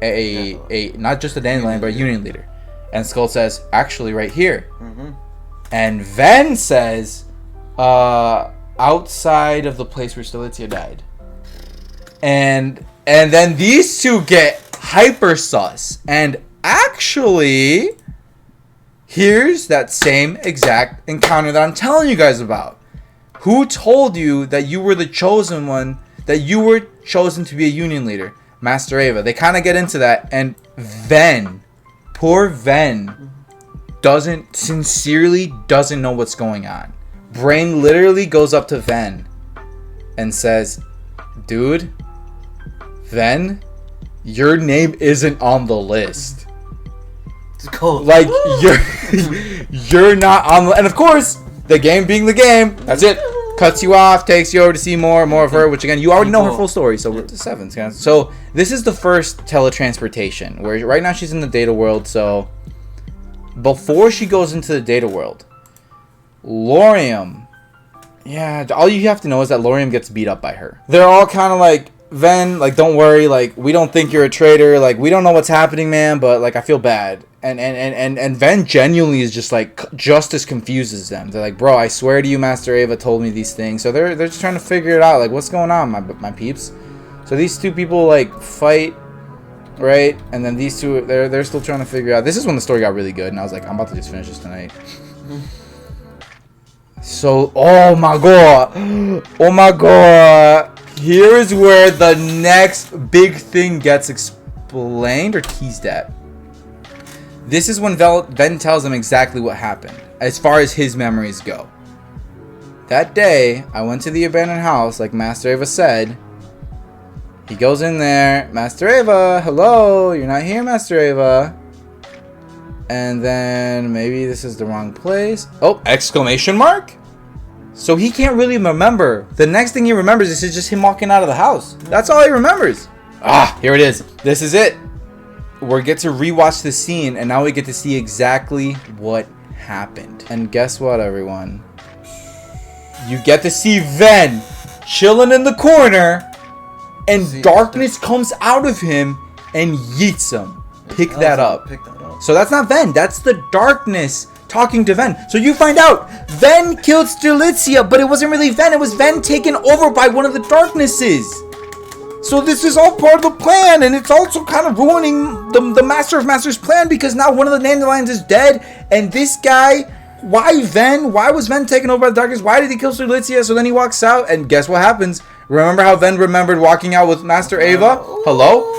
a not just a Dandelion but a Union leader? And Skuld says, actually, right here. And Ven says, outside of the place where Strelitzia died. And then these two get hyper sus. And actually, here's that same exact encounter that I'm telling you guys about. Who told you that you were the chosen one, that you were chosen to be a Union leader? Master Ava. They kind of get into that. And Ven, poor Ven, sincerely doesn't know what's going on. Brain literally goes up to Ven and says, dude, Ven, your name isn't on the list. It's cold. Like, you're not on the... And of course, the game being the game, that's it. Cuts you off, takes you over to see more of her, which again, you already know her full story, so we're to 7. So this is the first teletransportation, where right now she's in the data world, so before she goes into the data world, Lauriam, yeah, all you have to know is that Lauriam gets beat up by her. They're all kind of like, Ven, like, don't worry, like, we don't think you're a traitor, like, we don't know what's happening, man, but like, I feel bad. And Ven genuinely is just like, just as confused as them. They're like, bro, I swear to you, Master Ava told me these things. So they're just trying to figure it out, like, what's going on, my peeps. So these two people like fight, right? And then these two, they're still trying to figure out. This is when the story got really good, and I was like, I'm about to just finish this tonight. So, oh my god, here's where the next big thing gets explained or teased at. This is when Ven tells him exactly what happened, as far as his memories go. That day, I went to the abandoned house, like Master Ava said. He goes in there, Master Ava, hello, you're not here, Master Ava. And then, maybe this is the wrong place. Oh, exclamation mark? So he can't really remember. The next thing he remembers is just him walking out of the house. That's all he remembers. Ah, here it is. This is it. We get to rewatch the scene, and now we get to see exactly what happened. And guess what, everyone? You get to see Ven chilling in the corner, and darkness comes out of him and yeets him. Pick that up. So that's not Ven. That's the darkness talking to Ven. So you find out Ven killed Strelitzia, but it wasn't really Ven. It was Ven taken over by one of the darknesses. So this is all part of the plan, and it's also kind of ruining the Master of Masters' plan, because now one of the Dandelions is dead, and this guy, why Ven? Why was Ven taken over by the darkness? Why did he kill Strelitzia? So then he walks out, and guess what happens? Remember how Ven remembered walking out with Master Ava? Hello?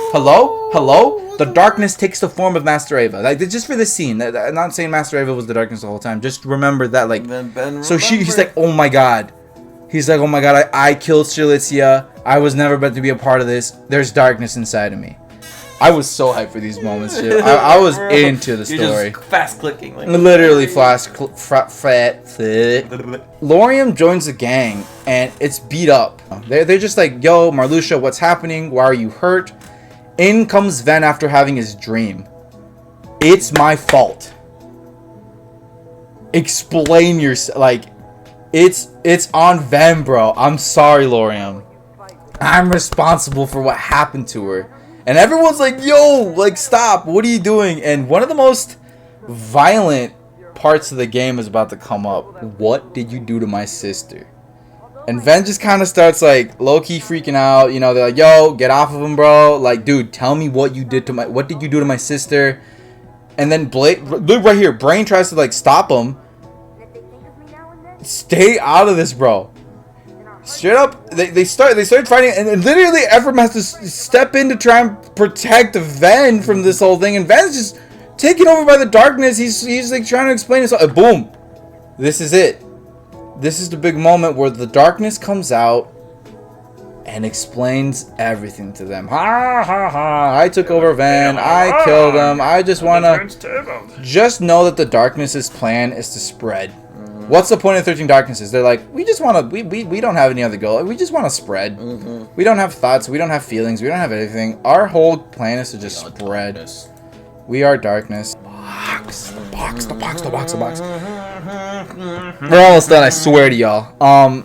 The darkness takes the form of Master Ava. Like, just for this scene. I'm not saying Master Ava was the darkness the whole time. Just remember that, like... So he's like, oh my god. He's like, oh my god, I killed Strelitzia. I was never meant to be a part of this. There's darkness inside of me. I was so hyped for these moments, too. I was into the story. You're just fast clicking. Like, literally Lauriam joins the gang, and it's beat up. They're just like, yo, Marluxia, what's happening? Why are you hurt? In comes Ven after having his dream. It's my fault. Explain yourself. Like, it's on Ven, bro. I'm sorry, Lauriam. I'm responsible for what happened to her. And everyone's like, yo, like, stop. What are you doing? And one of the most violent parts of the game is about to come up. What did you do to my sister? And Ven just kind of starts, like, low-key freaking out. You know, they're like, yo, get off of him, bro. Like, dude, tell me what you did to my... What did you do to my sister? And then look right here. Brain tries to, like, stop him. Stay out of this, bro. Straight up, they started fighting, and literally Ephemer has to step in to try and protect Ven from this whole thing, and Ven's just taken over by the darkness. He's like trying to explain himself. Boom, this is it. This is the big moment where the darkness comes out and explains everything to them. Ha ha ha! I took over Ven. I killed him. I just wanna just know that the darkness's plan is to spread. What's the point of 13 Darknesses? They're like, we just want to, we don't have any other goal. We just want to spread. We don't have thoughts. We don't have feelings. We don't have anything. Our whole plan is to just spread. Darkness. We are darkness. The box. We're almost done, I swear to y'all.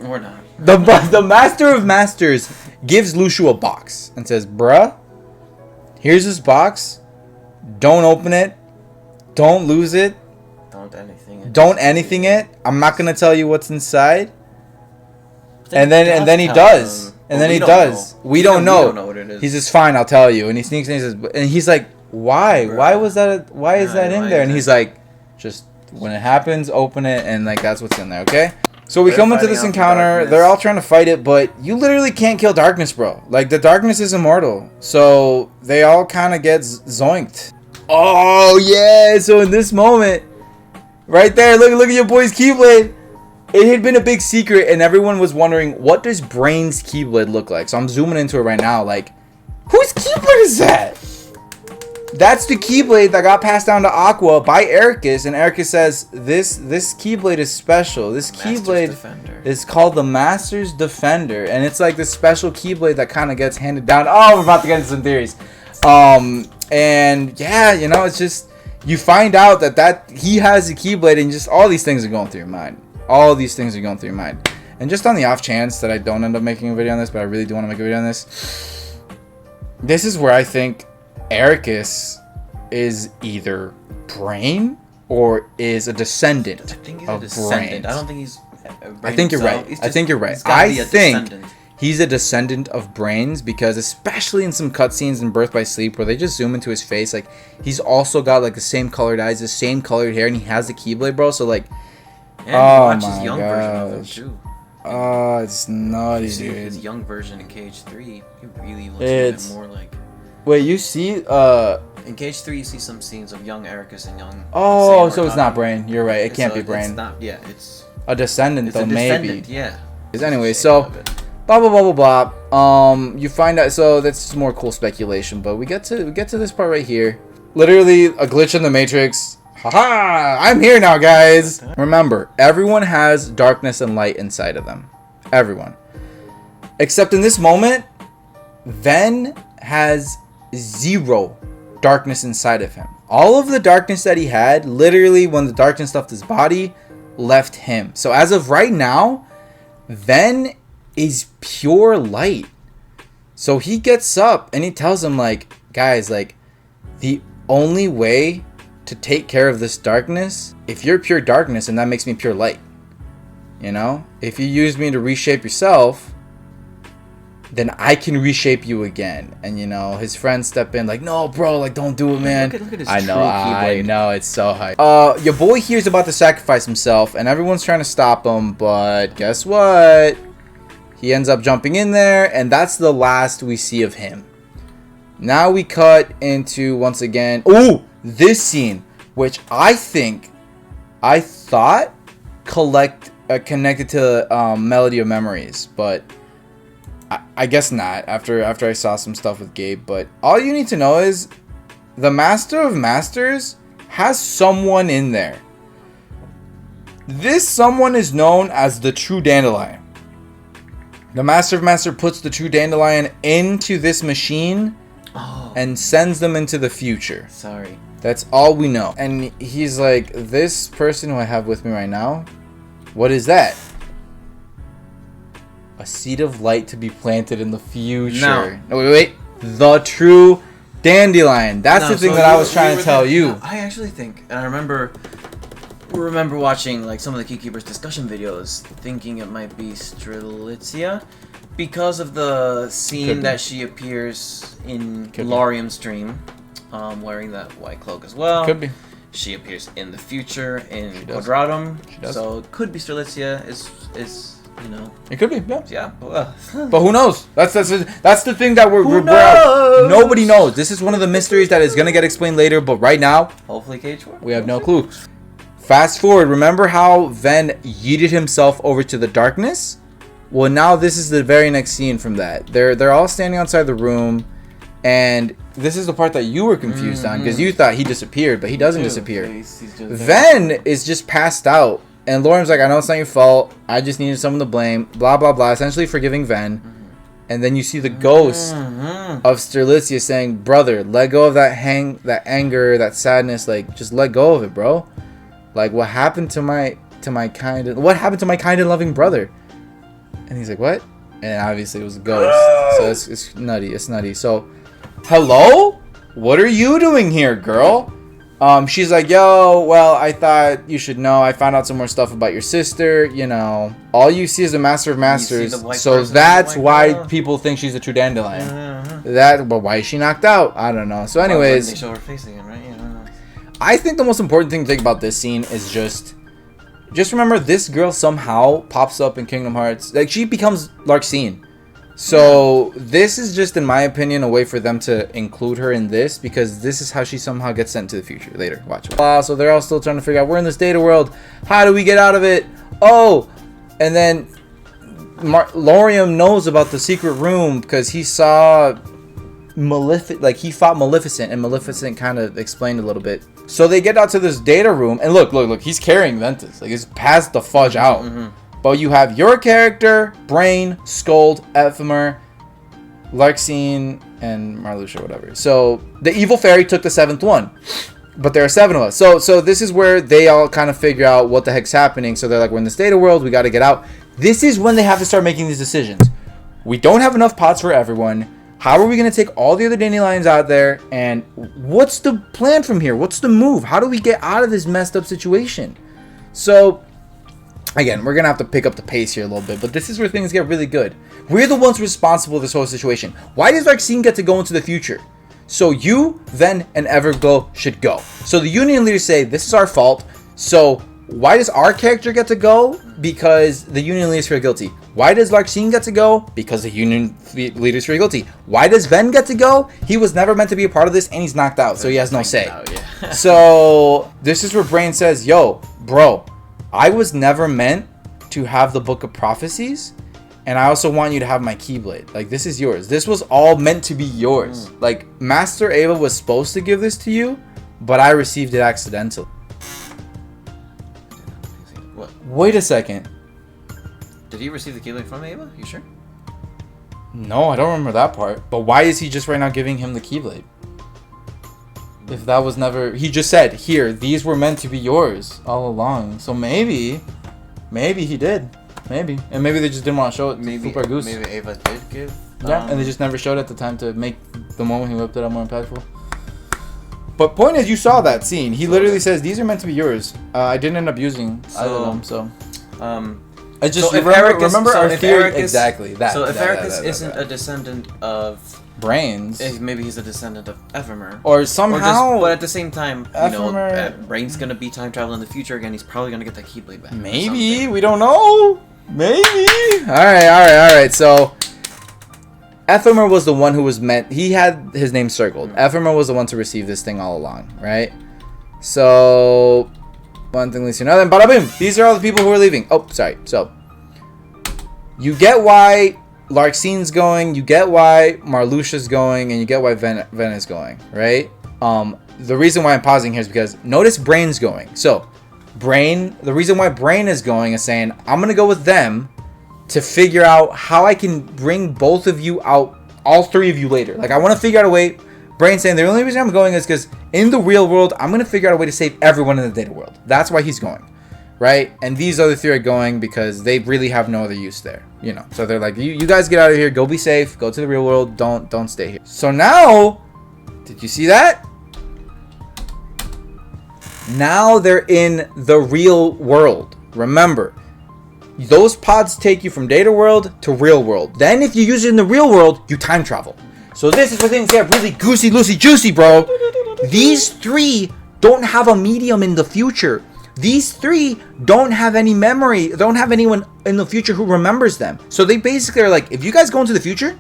We're not. The Master of Masters gives Luxu a box and says, bruh, here's this box. Don't open it. Don't lose it. Don't anything it. I'm not gonna tell you what's inside. And then he does. And then he does. We don't know. We don't know what it is. He's just fine. I'll tell you. And he sneaks in. And he's like, why? Bruh. Why was that? Why is that in there? And he's that? like, just when it happens, open it, and like that's what's in there. Okay. So we They're come into fighting this off the encounter. darkness. They're all trying to fight it, but you literally can't kill darkness, bro. Like the darkness is immortal. So they all kind of get zoinked. Oh yeah. So in this moment, right there, look at your boy's Keyblade. It had been a big secret, and everyone was wondering, what does Brain's Keyblade look like? So I'm zooming into it right now. Like, whose Keyblade is that? That's the Keyblade that got passed down to Aqua by Eraqus, and Eraqus says this Keyblade is special. This Keyblade is called the Master's Defender, and it's like this special Keyblade that kind of gets handed down. Oh, we're about to get into some theories. And yeah, you know, it's just you find out that he has a Keyblade, and just all these things are going through your mind. All these things are going through your mind. And just on the off chance that I don't end up making a video on this, but I really do want to make a video on this. This is where I think Eraqus is either Brain or is a descendant I think he's of a descendant. Brain. I don't think he's. I think you're right. I think you're right. I think he's a descendant of Brains because especially in some cutscenes in Birth by Sleep where they just zoom into his face, like he's also got like the same colored eyes, the same colored hair, and he has the Keyblade, bro. So like. Yeah, watch his young version of him too. Oh, it's nutty, See dude. his young version in KH3, he really looks It's- a bit more like. Wait, you see? In KH3, you see some scenes of young Eraqus and young. Oh, Xehanort so it's not talking. Brain. You're right. It can't be It's Brain. not. Yeah, it's A descendant, it's though, a maybe. descendant. Yeah. Anyway, Shade so of it. blah blah blah blah blah. You find out. So that's just more cool speculation. But we get to this part right here. Literally a glitch in the Matrix. Haha! I'm here now, guys. Remember, everyone has darkness and light inside of them. Everyone, except in this moment, Ven has 0 darkness inside of him. All of the darkness that he had, literally, when the darkness left his body, left him. So as of right now, Ven is pure light. So he gets up and he tells him, like, guys, like, the only way to take care of this darkness, if you're pure darkness, and that makes me pure light. You know? If you use me to reshape yourself, then I can reshape you again. And you know, his friends step in like, no, bro, like don't do it, man. Look at his I true know, I Keyblade. know, it's so hype. Your boy here is about to sacrifice himself, and everyone's trying to stop him, but guess what? He ends up jumping in there, and that's the last we see of him. Now we cut into, once again, ooh, this scene, which I thought connected to Melody of Memories, but I guess not after I saw some stuff with Gabe. But all you need to know is the Master of Masters has someone in there. This someone is known as the True Dandellion. The Master of Masters puts the True Dandellion into this machine and sends them into the future. Sorry. That's all we know. And he's like, this person who I have with me right now, what is that? A seed of light to be planted in the future. No, wait. The True Dandellion. That's the thing that I was trying to tell you. I actually think, and I remember watching like some of the Keykeeper's discussion videos, thinking it might be Strelitzia, because of the scene that she appears in Lauriam's stream, wearing that white cloak as well. Could be. She appears in the future in Quadratum. She does. So it could be Strelitzia. Is you know. It could be. Yeah. Yeah. But who knows? That's the thing that we're nobody knows. This is one of the mysteries that is gonna get explained later. But right now, hopefully KH4. We have no clue. Fast forward. Remember how Ven yeeted himself over to the darkness? Well, now this is the very next scene from that. They're all standing outside the room, and this is the part that you were confused on because you thought he disappeared, but he doesn't disappear. Ven is just passed out, and Lauriam's like, I know it's not your fault. I just needed someone to blame. Blah blah blah. Essentially forgiving Ven, and then you see the ghost of Strelitzia saying, "Brother, let go of that anger, that sadness. Like, just let go of it, bro. Like, what happened to my kind and loving brother? And he's like, what? And obviously it was a ghost. So it's nutty. It's nutty. So, hello? What are you doing here, girl? She's like, yo, well, I thought you should know. I found out some more stuff about your sister. You know, all you see is a Master of Masters. So that's why people think she's a True Dandellion. But why is she knocked out? I don't know. So anyways, they show her face again, right? Yeah. I think the most important thing to think about this scene is just remember this girl somehow pops up in Kingdom Hearts. Like, she becomes Larxene. So this is just, in my opinion, a way for them to include her in this, because this is how she somehow gets sent to the future later. Watch. So they're all still trying to figure out, we're in this data world. How do we get out of it? Oh, and then Lauriam knows about the secret room because he saw he fought Maleficent, and Maleficent kind of explained a little bit. So they get out to this data room, and look, he's carrying Ventus. Like, it's past the fudge out. But you have your character, Brain, Skuld, Ephemer, Larxene, and Marluxia, whatever. So the evil fairy took the 7th one. But there are 7 of us. So this is where they all kind of figure out what the heck's happening. So they're like, we're in this data world, we got to get out. This is when they have to start making these decisions. We don't have enough pots for everyone. How are we going to take all the other dandelions out there? And what's the plan from here? What's the move? How do we get out of this messed up situation? So, again, we're going to have to pick up the pace here a little bit. But this is where things get really good. We're the ones responsible for this whole situation. Why does Larxene get to go into the future? So you, Ven, and Everglow should go. So the Union leaders say, this is our fault. So why does our character get to go? Because the Union leaders feel guilty. Why does Larxene get to go? Because the Union leaders feel guilty. Why does Ven get to go? He was never meant to be a part of this, and he's knocked out, so he has no say. So this is where Brain says, yo, bro, I was never meant to have the Book of Prophecies, and I also want you to have my Keyblade. Like, this is yours. This was all meant to be yours. Like, Master Ava was supposed to give this to you, but I received it accidentally. What? Wait a second. Did he receive the Keyblade from Ava? You sure? No, I don't remember that part. But why is he just right now giving him the Keyblade? If that was never... He just said, here, these were meant to be yours all along. So maybe he did. Maybe. And maybe they just didn't want to show it to Super Goose. Maybe Ava did give... Yeah, and they just never showed it at the time to make the moment he whipped it up more impactful. But point is, you saw that scene. He literally says, these are meant to be yours. I didn't end up using either of them, so... I just remember our theory exactly that. So if Eraqus isn't a descendant of Brains, maybe he's a descendant of Ephemer, or somehow. But at the same time, Ephemer, Brain's gonna be time travel in the future again. He's probably gonna get that Keyblade back. Maybe we don't know. Maybe. All right. So Ephemer was the one who was meant. He had his name circled. Ephemer was the one to receive this thing all along, right? So. One thing leads to another, and bada boom! These are all the people who are leaving. Oh, sorry. So, you get why Larxene's going, you get why Marluxia's going, and you get why Ven is going, right? The reason why I'm pausing here is because notice Brain's going. So, the reason why Brain is going is saying, I'm going to go with them to figure out how I can bring both of you out, all 3 of you later. Like, I want to figure out a way. Brain saying, the only reason I'm going is because in the real world, I'm going to figure out a way to save everyone in the data world. That's why he's going, right? And these other 3 are going because they really have no other use there, you know. So they're like, you guys get out of here, go be safe, go to the real world, don't stay here. So now, did you see that? Now they're in the real world. Remember, those pods take you from data world to real world. Then if you use it in the real world, you time travel. So this is where things get really goosey, loosey, juicy, bro. These 3 don't have a medium in the future. These 3 don't have any memory. Don't have anyone in the future who remembers them. So they basically are like, if you guys go into the future,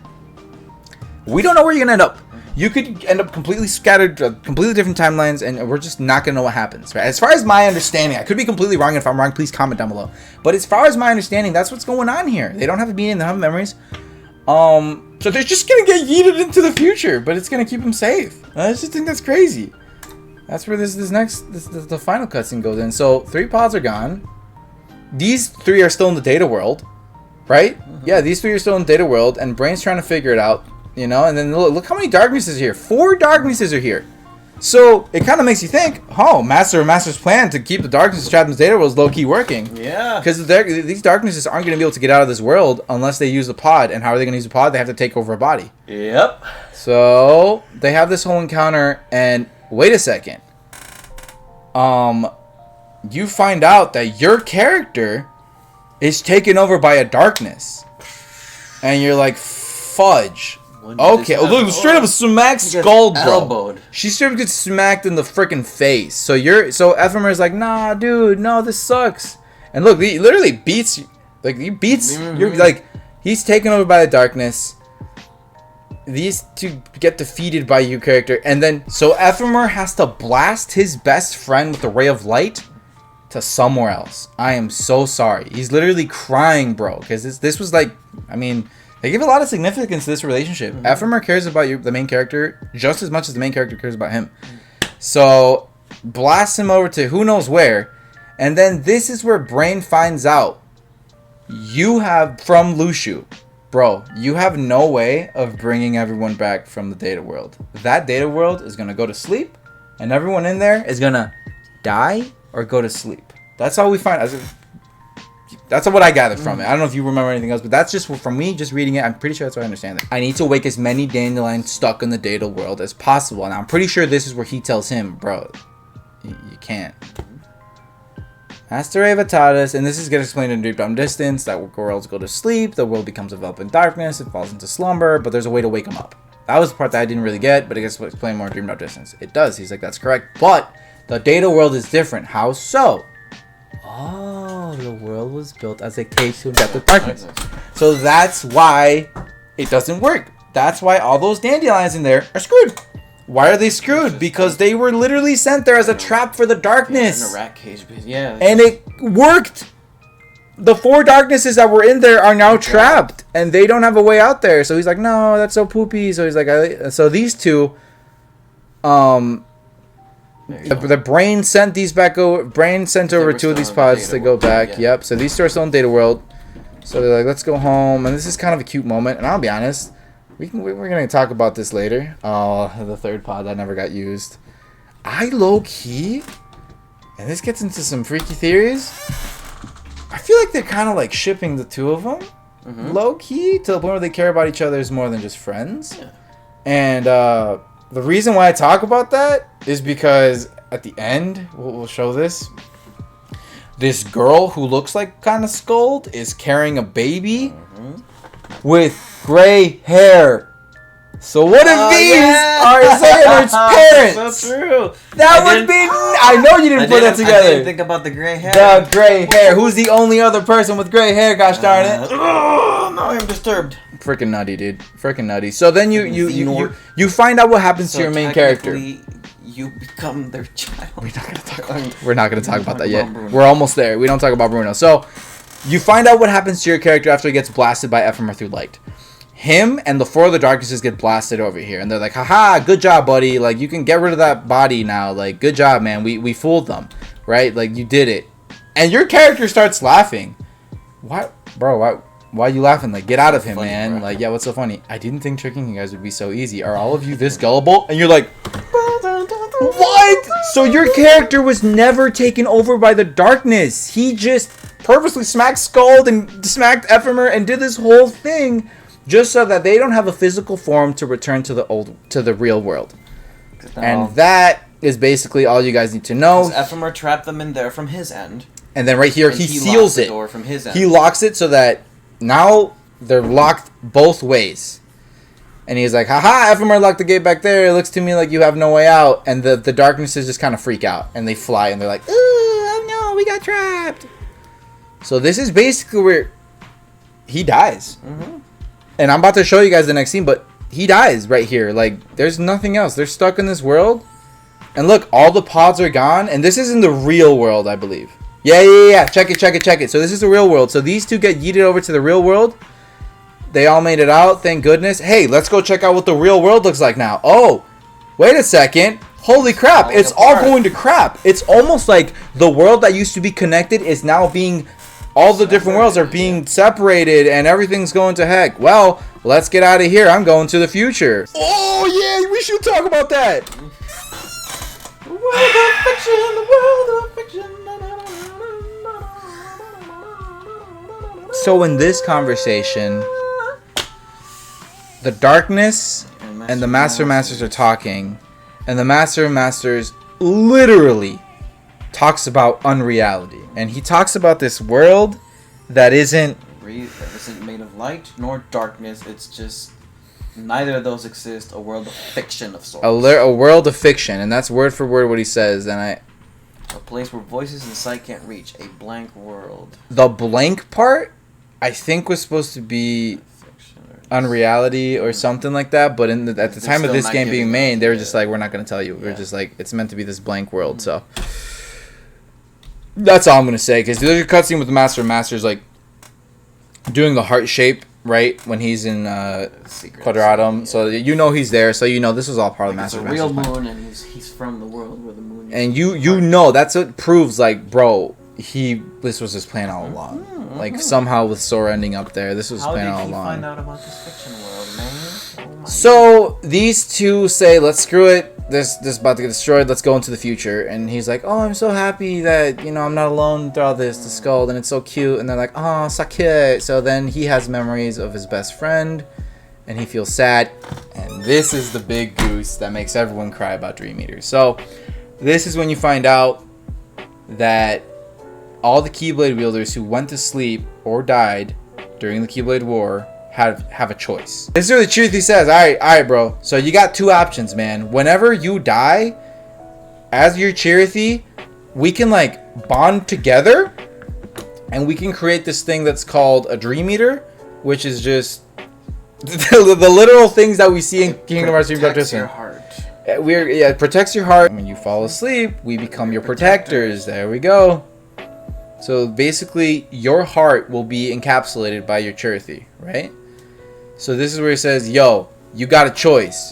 we don't know where you're going to end up. You could end up completely scattered, completely different timelines, and we're just not going to know what happens. Right? As far as my understanding, I could be completely wrong. If I'm wrong, please comment down below. But as far as my understanding, that's what's going on here. They don't have a medium. They don't have memories. So they're just gonna get yeeted into the future, but it's gonna keep them safe. I just think that's crazy. That's where the final cutscene goes in. So 3 pods are gone. These 3 are still in the data world, right? Yeah, these 3 are still in the data world, and Brain's trying to figure it out, you know. And then look how many darknesses are here. 4 darknesses are here. So it kind of makes you think, oh, Master's plan to keep the darkness trapped in this data world is low-key working. Yeah. Because these darknesses aren't going to be able to get out of this world unless they use the pod. And how are they going to use the pod? They have to take over a body. Yep. So they have this whole encounter, and wait a second. You find out that your character is taken over by a darkness. And you're like, fudge. Okay, look, straight up smacked Skuld, bro. Elbowed. She straight up gets smacked in the freaking face. So Ephemer is like, nah, dude, no, this sucks. And look, he literally beats, you're like, he's taken over by the darkness. These two get defeated by your character, and then so Ephemer has to blast his best friend with a ray of light to somewhere else. I am so sorry. He's literally crying, bro, because this was like, I mean, they give a lot of significance to this relationship. Ephemer cares about the main character just as much as the main character cares about him. So blast him over to who knows where, and then this is where Brain finds out you have from Luxu. Bro, you have no way of bringing everyone back from the data world. That data world is going to go to sleep, and everyone in there is going to die or go to sleep. That's all we find. That's what I gathered from it. I don't know if you remember anything else, but that's just from me just reading it. I'm pretty sure that's what I understand it. I need to wake as many dandelions stuck in the data world as possible, and I'm pretty sure this is where he tells him, bro, you can't. Master Ava taught us, and this is going to explain in Deep Down Distance, that worlds go to sleep, the world becomes enveloped in darkness, it falls into slumber, but there's a way to wake them up. That was the part that I didn't really get, but I guess we'll explain more in Deep Down Distance. It does. He's like, that's correct. But the data world is different. How so? Oh, the world was built as a cage to depth of darkness. So that's why it doesn't work. That's why all those dandelions in there are screwed. Why are they screwed? Because they were literally sent there as a trap for the darkness. In a rat cage, yeah. And it worked. The 4 darknesses that were in there are now trapped, and they don't have a way out there. So he's like, no, that's so poopy. So he's like, so these two, the brain sent these back over. Brain sent over 2 of these pods to go back. Yeah. Yep. So these 2 are still in data world. So they're like, let's go home. And this is kind of a cute moment. And I'll be honest, we're gonna talk about this later. Oh, the 3rd pod that never got used. I low key, and this gets into some freaky theories. I feel like they're kind of like shipping the 2 of them, low key, to the point where they care about each other as more than just friends. Yeah. And the reason why I talk about that is because at the end, we'll show this. This girl who looks like kind of Skuld is carrying a baby with gray hair. So what if these are Xehanort's parents? So true. That would be. I know you didn't put that together. I didn't think about the gray hair. The gray hair. Who's the only other person with gray hair? Gosh darn it! Oh, now I'm disturbed. Freaking nutty, dude. Freaking nutty. So then you find out what happens to your main character. You become their child. We're not gonna talk about that yet. We're almost there. We don't talk about Bruno. So you find out what happens to your character after he gets blasted by Ephemer through light. Him and the 4 of the darknesses get blasted over here, and they're like, haha, good job, buddy. Like, you can get rid of that body now. Like, good job, man. We fooled them, right? Like, you did it. And your character starts laughing. Why, bro, why are you laughing? Like, get out of him, man. Bro. Like, yeah, what's so funny? I didn't think tricking you guys would be so easy. Are all of you this gullible? And you're like, what? So your character was never taken over by the darkness. He just purposely smacked Skuld and smacked Ephemer and did this whole thing just so that they don't have a physical form to return to the real world. And that is basically all you guys need to know. Ephemer trapped them in there from his end. And then right here, he seals it. Door from his end. He locks it so that now they're locked both ways. And he's like, haha, Ephemer locked the gate back there. It looks to me like you have no way out. And the darknesses just kind of freak out. And they fly and they're like, ooh, oh no, we got trapped. So this is basically where he dies. And I'm about to show you guys the next scene, but he dies right here. Like, there's nothing else. They're stuck in this world. And look, all the pods are gone. And this is in the real world, I believe. Yeah. Check it. So this is the real world. So these 2 get yeeted over to the real world. They all made it out, thank goodness. Hey, let's go check out what the real world looks like now. Oh, wait a second. Holy crap, it's all going to crap. It's almost like the world that used to be connected is now being... All the different worlds are being separated and everything's going to heck. Well, let's get out of here. I'm going to the future. Oh, yeah, we should talk about that. of fiction, the world of fiction. So in this conversation, the darkness and the Master of Masters are talking, and the Master of Masters literally talks about unreality, and he talks about this world that isn't made of light nor darkness. It's just neither of those exist. A world of fiction of sorts. a world of fiction, and that's word for word what he says. And a place where voices and sight can't reach. A blank world. The blank part, I think, was supposed to be unreality or something like that, but at the time of this game being made, they were just like, we're not going to tell you. We're just like, it's meant to be this blank world. So that's all I'm going to say, because there's a cutscene with the Master of Masters like doing the heart shape right when he's in Quadratum, so you know he's there, so you know this was all part of the Master of Masters. It's a real moon, and he's from the world where the moon is. And you know that's what proves, like, bro, this was his plan all along. Like, somehow with Sora ending up there, this was his plan all along. How did he find out about this fiction world, man? Oh my so these two say, let's screw it. This is about to get destroyed. Let's go into the future. And he's like, oh, I'm so happy that, I'm not alone through all this, the Skuld, and it's so cute. And they're like, oh, Sake. So then he has memories of his best friend, and he feels sad. And this is the big goose that makes everyone cry about Dream Eaters. So this is when you find out that all the Keyblade wielders who went to sleep or died during the Keyblade War have a choice. This is what the Chirithy says. Alright, bro. So you got two options, man. Whenever you die, as your Chirithy, we can like bond together, and we can create this thing that's called a Dream Eater, which is just the literal things that we see in Kingdom Hearts 3 protects your heart. It protects your heart. When you fall asleep, we become your protectors. There we go. So basically, your heart will be encapsulated by your Chirithy, right? So this is where he says, yo, you got a choice.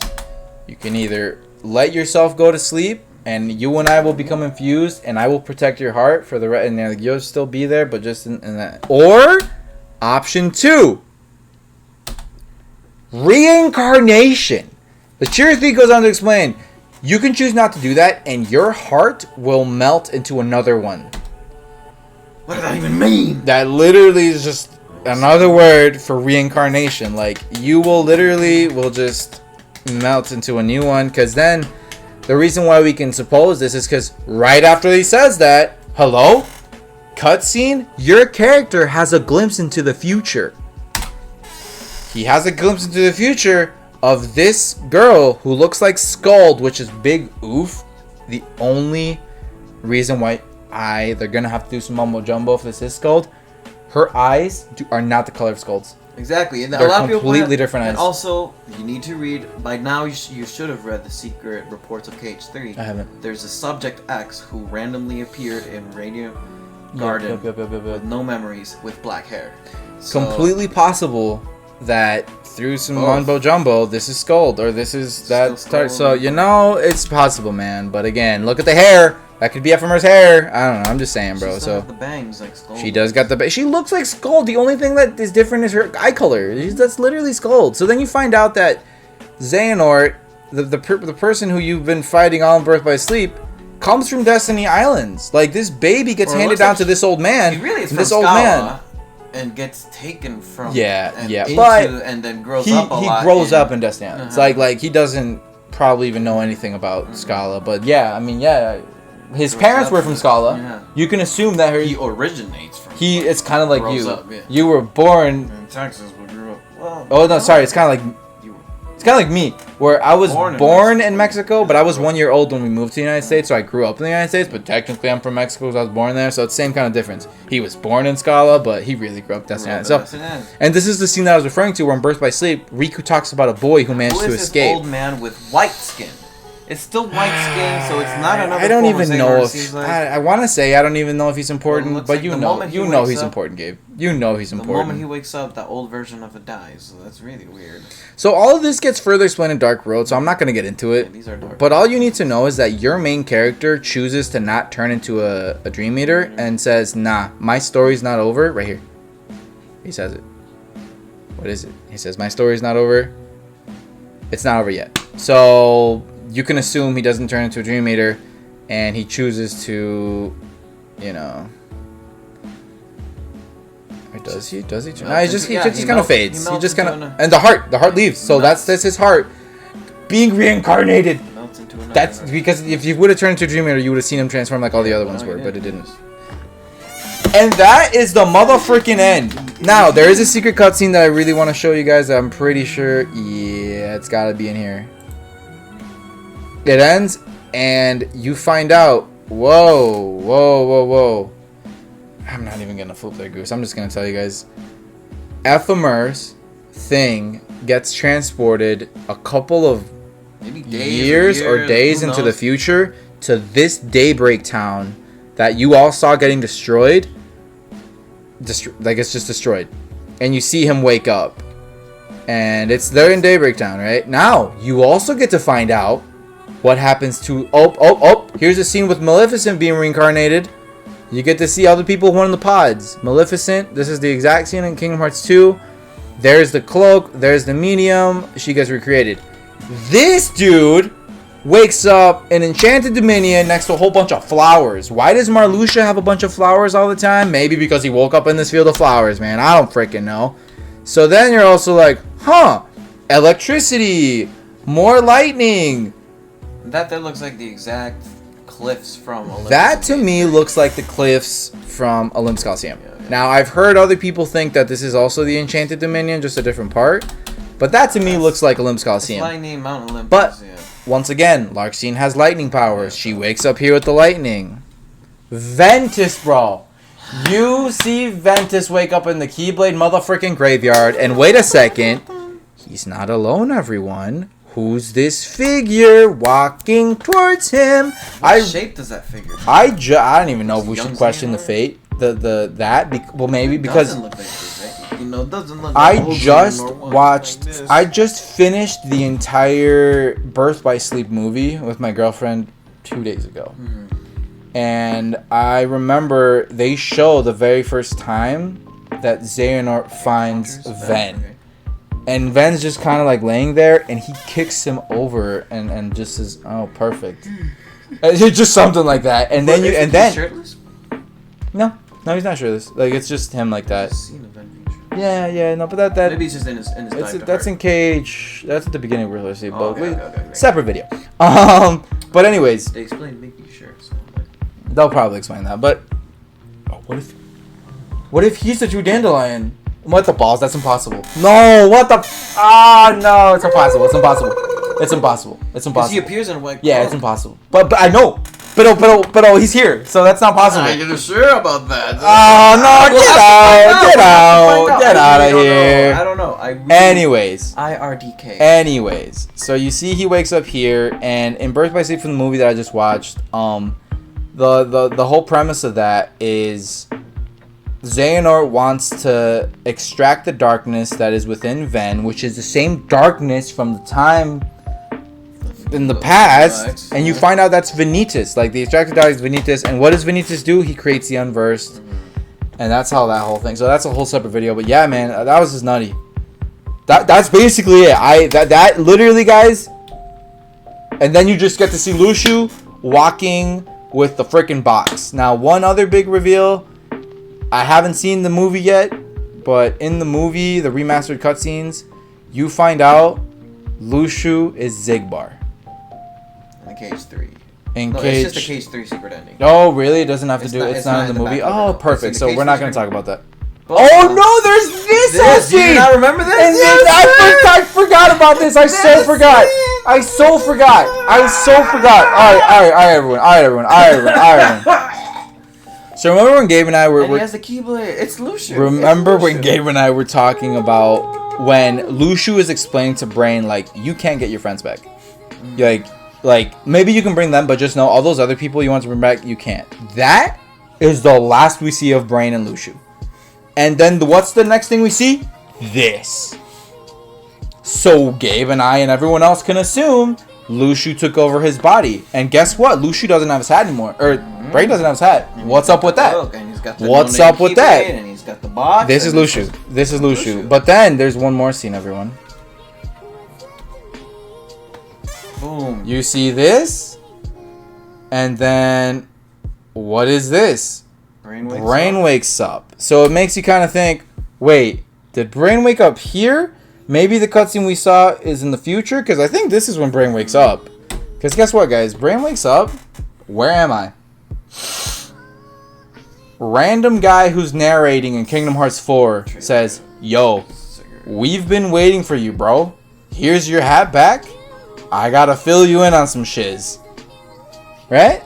You can either let yourself go to sleep, and you and I will become infused, and I will protect your heart for the rest, and you'll still be there, but just in that. Or, option 2, reincarnation. The Chirithy goes on to explain, you can choose not to do that, and your heart will melt into another one. What does that even mean? That literally is just another word for reincarnation. Like, you will just melt into a new one. Because then, the reason why we can suppose this is because right after he says that, hello? Cutscene? Your character has a glimpse into the future. He has a glimpse into the future of this girl who looks like Skuld, which is big oof. The only reason why they're gonna have to do some mumbo jumbo if this is Skuld. Her eyes are not the color of Skuld's. Exactly, and they're a lot completely different eyes. And also, you need to read. By now, you should have read the secret reports of KH3. I haven't. There's a Subject X who randomly appeared in Radiant Garden with no memories, with black hair. So, completely possible that through some mumbo jumbo, this is Skuld, or this is that. So it's possible, man. But again, look at the hair. That could be Ephemer's hair. I don't know. I'm just saying, bro. So the bangs like Skuld. She does got the. She looks like Skuld. The only thing that is different is her eye color. That's literally Skuld. So then you find out that Xehanort, the person who you've been fighting all in Birth by Sleep, comes from Destiny Islands. Like, this baby gets handed down to this old man. He really is from this old Scala, man. And gets taken from but and then grows up a lot. He grows up in Destiny Islands. Like he doesn't probably even know anything about Scala. But his parents were from Scala. Yeah. You can assume that he originates from. It's kind of like you. Up, yeah. You were born in Texas, but grew up. Well, oh no, sorry. It's kind of like. It's kind of like me, where I was born in Mexico, but I was 1 year old when we moved to the United States, so I grew up in the United States, but technically I'm from Mexico because I was born there, so it's the same kind of difference. He was born in Scala, but he really grew up in Destiny. And this is the scene that I was referring to, where in Birth by Sleep, Riku talks about a boy who managed to escape. This old man with white skin. It's still white skin, so it's not another. I don't even know if I want to say I don't even know if he's important, but you know he's important, Gabe. You know he's important. The moment he wakes up, the old version of it dies. So that's really weird. So all of this gets further explained in Dark Road, so I'm not gonna get into it. Yeah, these are dark. But all you need to know is that your main character chooses to not turn into a Dream Eater and says, "Nah, my story's not over." Right here, he says it. What is it? He says, "My story's not over. It's not over yet." So you can assume he doesn't turn into a Dream Eater, and he chooses to, you know. Or does he? Does he? No, he just kind of fades. He just kind of, and the heart leaves. So that's his heart being reincarnated. That's because if you would have turned into a Dream Eater, you would have seen him transform like all the other ones were, but it didn't. And that is the motherfucking end. Now, there is a secret cutscene that I really want to show you guys. I'm pretty sure, yeah, it's got to be in here. It ends, and you find out, whoa. I'm not even going to flip that goose. I'm just going to tell you guys. Ephemer's thing gets transported a couple of maybe years or days into the future to this Daybreak town that you all saw getting destroyed. Like, it's just destroyed. And you see him wake up. And it's there in Daybreak Town, right? Now, you also get to find out what happens to... Oh, here's a scene with Maleficent being reincarnated. You get to see other people who are in the pods. Maleficent, this is the exact scene in Kingdom Hearts 2. There's the cloak, there's the medium. She gets recreated. This dude wakes up in Enchanted Dominion next to a whole bunch of flowers. Why does Marluxia have a bunch of flowers all the time? Maybe because he woke up in this field of flowers, man. I don't freaking know. So then you're also like, electricity, more lightning. That looks like the exact cliffs from Olympus. That to me looks like the cliffs from Olympus Coliseum. Yeah. Now, I've heard other people think that this is also the Enchanted Dominion, just a different part. But that to me looks like Olympus Coliseum. It's lightning, Mount Olympus. But yeah. Once again, Larxene has lightning powers. She wakes up here with the lightning. Ventus, bro. You see Ventus wake up in the Keyblade motherfucking graveyard. And wait a second. He's not alone, everyone. Who's this figure walking towards him? What shape does that figure? I don't even know if we should question the fate. Well, maybe because... Doesn't look like doesn't look I just finished the entire Birth by Sleep movie with my girlfriend 2 days ago. And I remember they show the very first time that Xehanort finds Ven. And Ven's just kind of like laying there, and he kicks him over and just says, "Oh, perfect." It's just something like that. And then shirtless? No, he's not shirtless. Like, it's just him like that. Yeah, no, but that maybe he's just in his that's in KH. That's at the beginning of Real Estate, but okay. Separate video. But anyways, they explain making shirts. They'll probably explain that. But what if he's the True Dandellion? What the balls? That's impossible. No, what the? No, it's impossible. It's impossible. Because he appears in white. Yeah, it's impossible. But I know. But he's here, so that's not possible. I'm not sure about that. Oh no! Get out of here! I don't know. Anyways, IRDK. Anyways, so you see he wakes up here, and in Birth by Sleep from the movie that I just watched, the whole premise of that is Xehanort wants to extract the darkness that is within Ven, which is the same darkness from the time in the past, and you find out that's Vanitas. Like, the extracted dark is Vanitas, and what does Vanitas do? He creates the Unversed, and that's how that whole thing. So that's a whole separate video. But yeah, man, that was just nutty. That's basically it. That literally, guys. And then you just get to see Luxu walking with the freaking box. Now, one other big reveal. I haven't seen the movie yet, but in the movie, the remastered cutscenes, you find out Luxu is Xigbar. In KH3. It's just a KH3 secret ending. Oh, really? It doesn't have to do. It's not in the movie. Oh, perfect. So we're not going to talk about that. Oh no! There's this whole scene. Do you not remember this? I forgot about this. I so forgot. All right, everyone. So remember when Gabe and I were... And he has the Keyblade. It's Luxu. Remember when Gabe and I were talking about when Luxu is explaining to Brain, like, you can't get your friends back. Like, maybe you can bring them, but just know all those other people you want to bring back, you can't. That is the last we see of Brain and Luxu. And then what's the next thing we see? This. So Gabe and I and everyone else can assume Luxu took over his body. And guess what? Luxu doesn't have his hat anymore. Or Brain doesn't have his hat. What's up with that? What's up with that? And he's got the box. This is Luxu. But then there's one more scene, everyone. Boom. You see this? And then, what is this? Brain wakes up. So it makes you kind of think, wait, did Brain wake up here? Maybe the cutscene we saw is in the future? Because I think this is when Brain wakes up. Because guess what, guys? Brain wakes up. Where am I? Random guy who's narrating in Kingdom Hearts 4 says, yo, we've been waiting for you, bro. Here's your hat back. I gotta fill you in on some shiz. Right?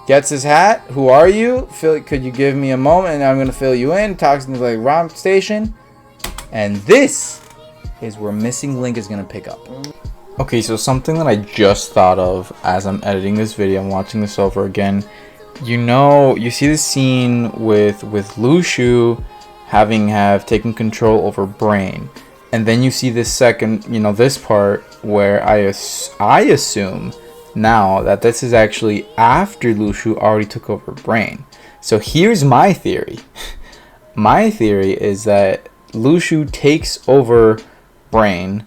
Gets his hat. Who are you? Could you give me a moment and I'm gonna fill you in? Talks to the like romp station. And this is where Missing Link is gonna pick up. Okay, so something that I just thought of as I'm editing this video and watching this over again. You know, you see the scene with Luxu have taken control over Brain. And then you see this second, you know, this part where I assume now that this is actually after Luxu already took over Brain. So here's my theory. My theory is that Luxu takes over Brain,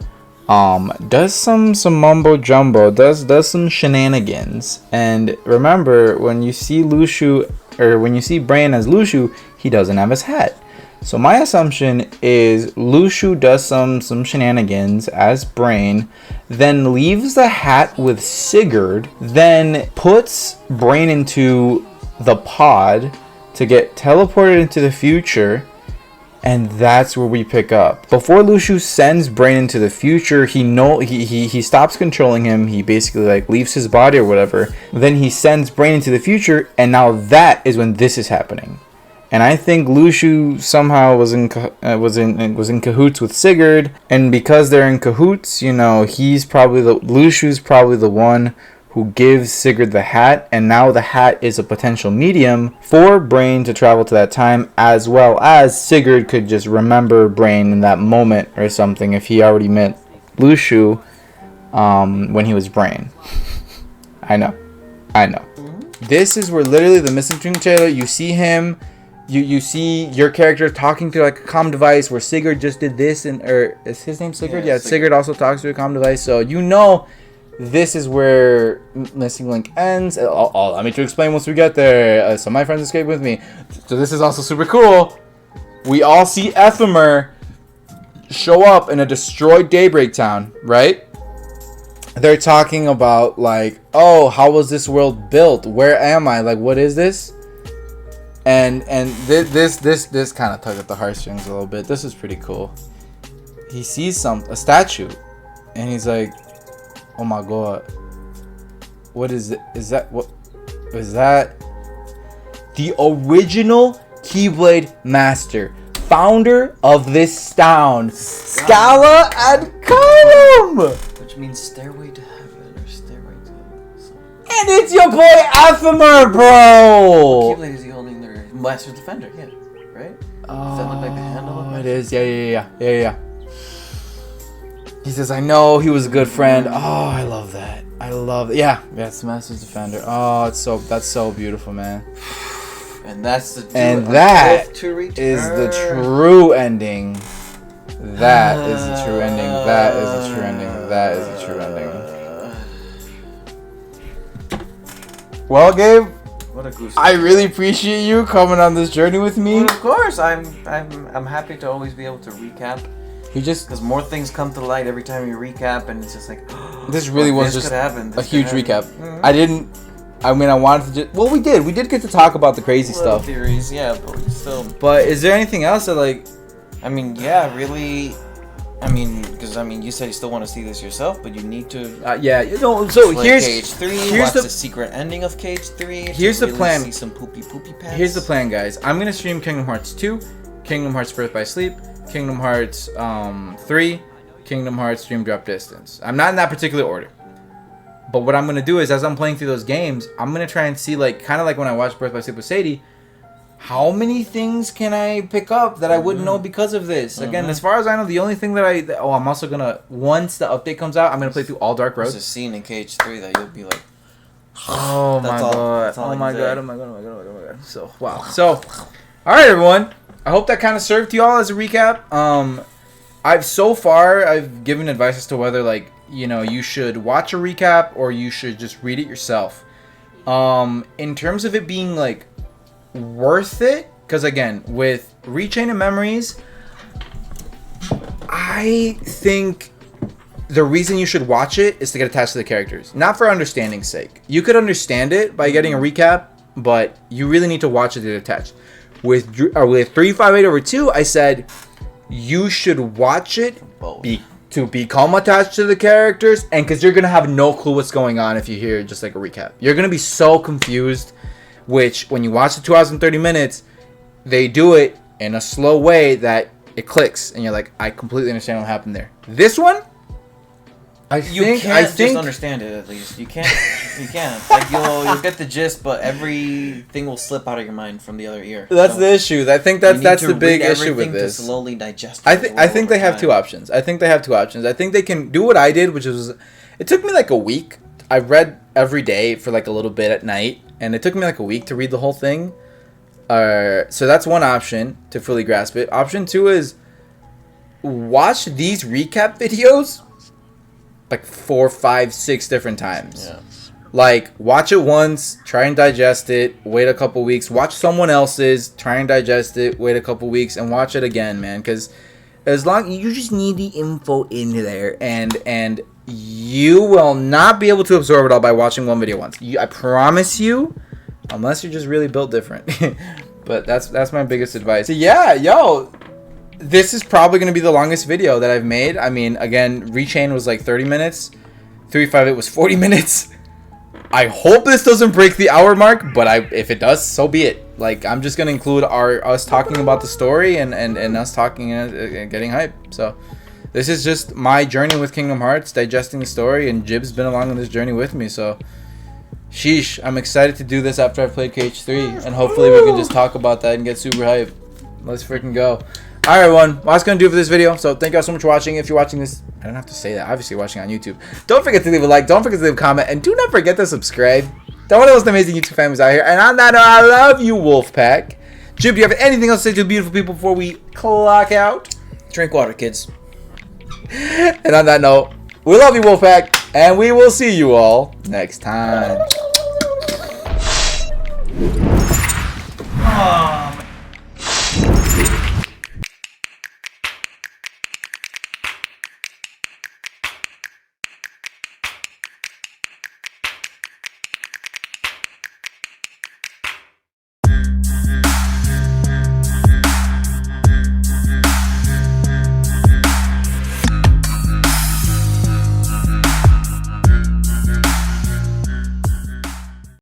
does some mumbo jumbo, does some shenanigans, and remember when you see Luxu or when you see Brain as Luxu, he doesn't have his hat. So my assumption is Luxu does some shenanigans as Brain, then leaves the hat with Sigurd, then puts Brain into the pod to get teleported into the future. And that's where we pick up. Before Luxu sends Brain into the future, he stops controlling him. He basically like leaves his body or whatever. Then he sends Brain into the future, and now that is when this is happening. And I think Luxu somehow was in cahoots with Sigurd, and because they're in cahoots, you know, Luxu's probably the one who gives Sigurd the hat, and now the hat is a potential medium for Brain to travel to that time, as well as Sigurd could just remember Brain in that moment or something if he already met Luxu when he was Brain. I know. This is where literally the Missing Link trailer, you see him, you see your character talking to like a comm device where Sigurd just did this, or is his name Sigurd? Yeah, Sigurd also talks to a comm device, so you know this is where Missing Link ends. Allow me to explain once we get there. So my friends escape with me. So this is also super cool. We all see Ephemer show up in a destroyed Daybreak Town, right? They're talking about like, oh, how was this world built? Where am I? Like, what is this? And this kind of tugged at the heartstrings a little bit. This is pretty cool. He sees a statue, and he's like, oh my god, what is it? What is that? The original Keyblade Master, founder of this town, Scala and Column, which means stairway to heaven or stairway to heaven. And it's your boy Ephemer, bro. Keyblade is holding their Master Defender, yeah, right? Does that look like the handle of it is, yeah. He says, I know he was a good friend. Oh, I love that. Yeah, it's Master's Defender. Oh, that's so beautiful, man. And that's the that is the true ending. That is the true ending. That is the true ending. That is the true ending. Well, Gabe, what a goose. I really appreciate you coming on this journey with me. Well, of course, I'm happy to always be able to recap. Because more things come to light every time you recap, and it's just like, this really was just a huge recap. Mm-hmm. I wanted to we did get to talk about the crazy stuff. Theories, yeah, but still. But is there anything else that like, really, because you said you still want to see this yourself, but you need to. So here's KH3. Watch the secret ending of KH3. Here's the plan. See some poopy pants. Here's the plan, guys. I'm gonna stream Kingdom Hearts 2, Kingdom Hearts Birth by Sleep, Kingdom Hearts 3, Kingdom Hearts Dream Drop Distance. I'm not in that particular order. But what I'm going to do is, as I'm playing through those games, I'm going to try and see, like, kind of like when I watched Birth by Sleep with Sadie, how many things can I pick up that I wouldn't know because of this? Again, as far as I know, the only thing that I'm also going to, once the update comes out, I'm going to play through all Dark Road. There's a scene in KH3 that you'll be like, oh my god. So, wow. So, alright, everyone. I hope that kind of served to y'all as a recap. I've given advice as to whether, like, you know, you should watch a recap or you should just read it yourself. In terms of it being like worth it, because again, with Rechain of Memories, I think the reason you should watch it is to get attached to the characters, not for understanding's sake. You could understand it by getting a recap, but you really need to watch it to get attached. With 358/2, I said you should watch it to become attached to the characters, and because you're gonna have no clue what's going on if you hear just like a recap. You're gonna be so confused. Which, when you watch the 2 hours and 30 minutes, they do it in a slow way that it clicks, and you're like, I completely understand what happened there. This one, I think just understand it. At least you can't. Like you'll get the gist, but everything will slip out of your mind from the other ear. That's the issue. I think that's the big issue with this. To slowly digest. I think they have two options. I think they can do what I did, which was, it took me like a week. I read every day for like a little bit at night, and it took me like a week to read the whole thing. So that's one option to fully grasp it. Option 2 is watch these recap videos like 4, 5, 6 different times. Yeah. Like, watch it once, try and digest it, wait a couple weeks, watch someone else's, try and digest it, wait a couple weeks, and watch it again, man. Because as long you just need the info in there, and you will not be able to absorb it all by watching one video once. I promise you, unless you're just really built different. But that's my biggest advice. So yeah, yo, this is probably going to be the longest video that I've made. I mean, again, Rechain was like 30 minutes. 358 was 40 minutes. I hope this doesn't break the hour mark, but if it does, so be it. Like, I'm just going to include us talking about the story and us talking and getting hype. So this is just my journey with Kingdom Hearts, digesting the story, and Jib's been along on this journey with me. So sheesh, I'm excited to do this after I've played KH3, and hopefully we can just talk about that and get super hype. Let's freaking go. Alright everyone, well, that's going to do it for this video. So thank you all so much for watching. If you're watching this, I don't have to say that, obviously you're watching on YouTube. Don't forget to leave a like, don't forget to leave a comment, and do not forget to subscribe. They're one of those amazing YouTube families out here. And on that note, I love you, Wolfpack. Jib, do you have anything else to say to beautiful people before we clock out? Drink water, kids. And on that note, we love you, Wolfpack, and we will see you all next time.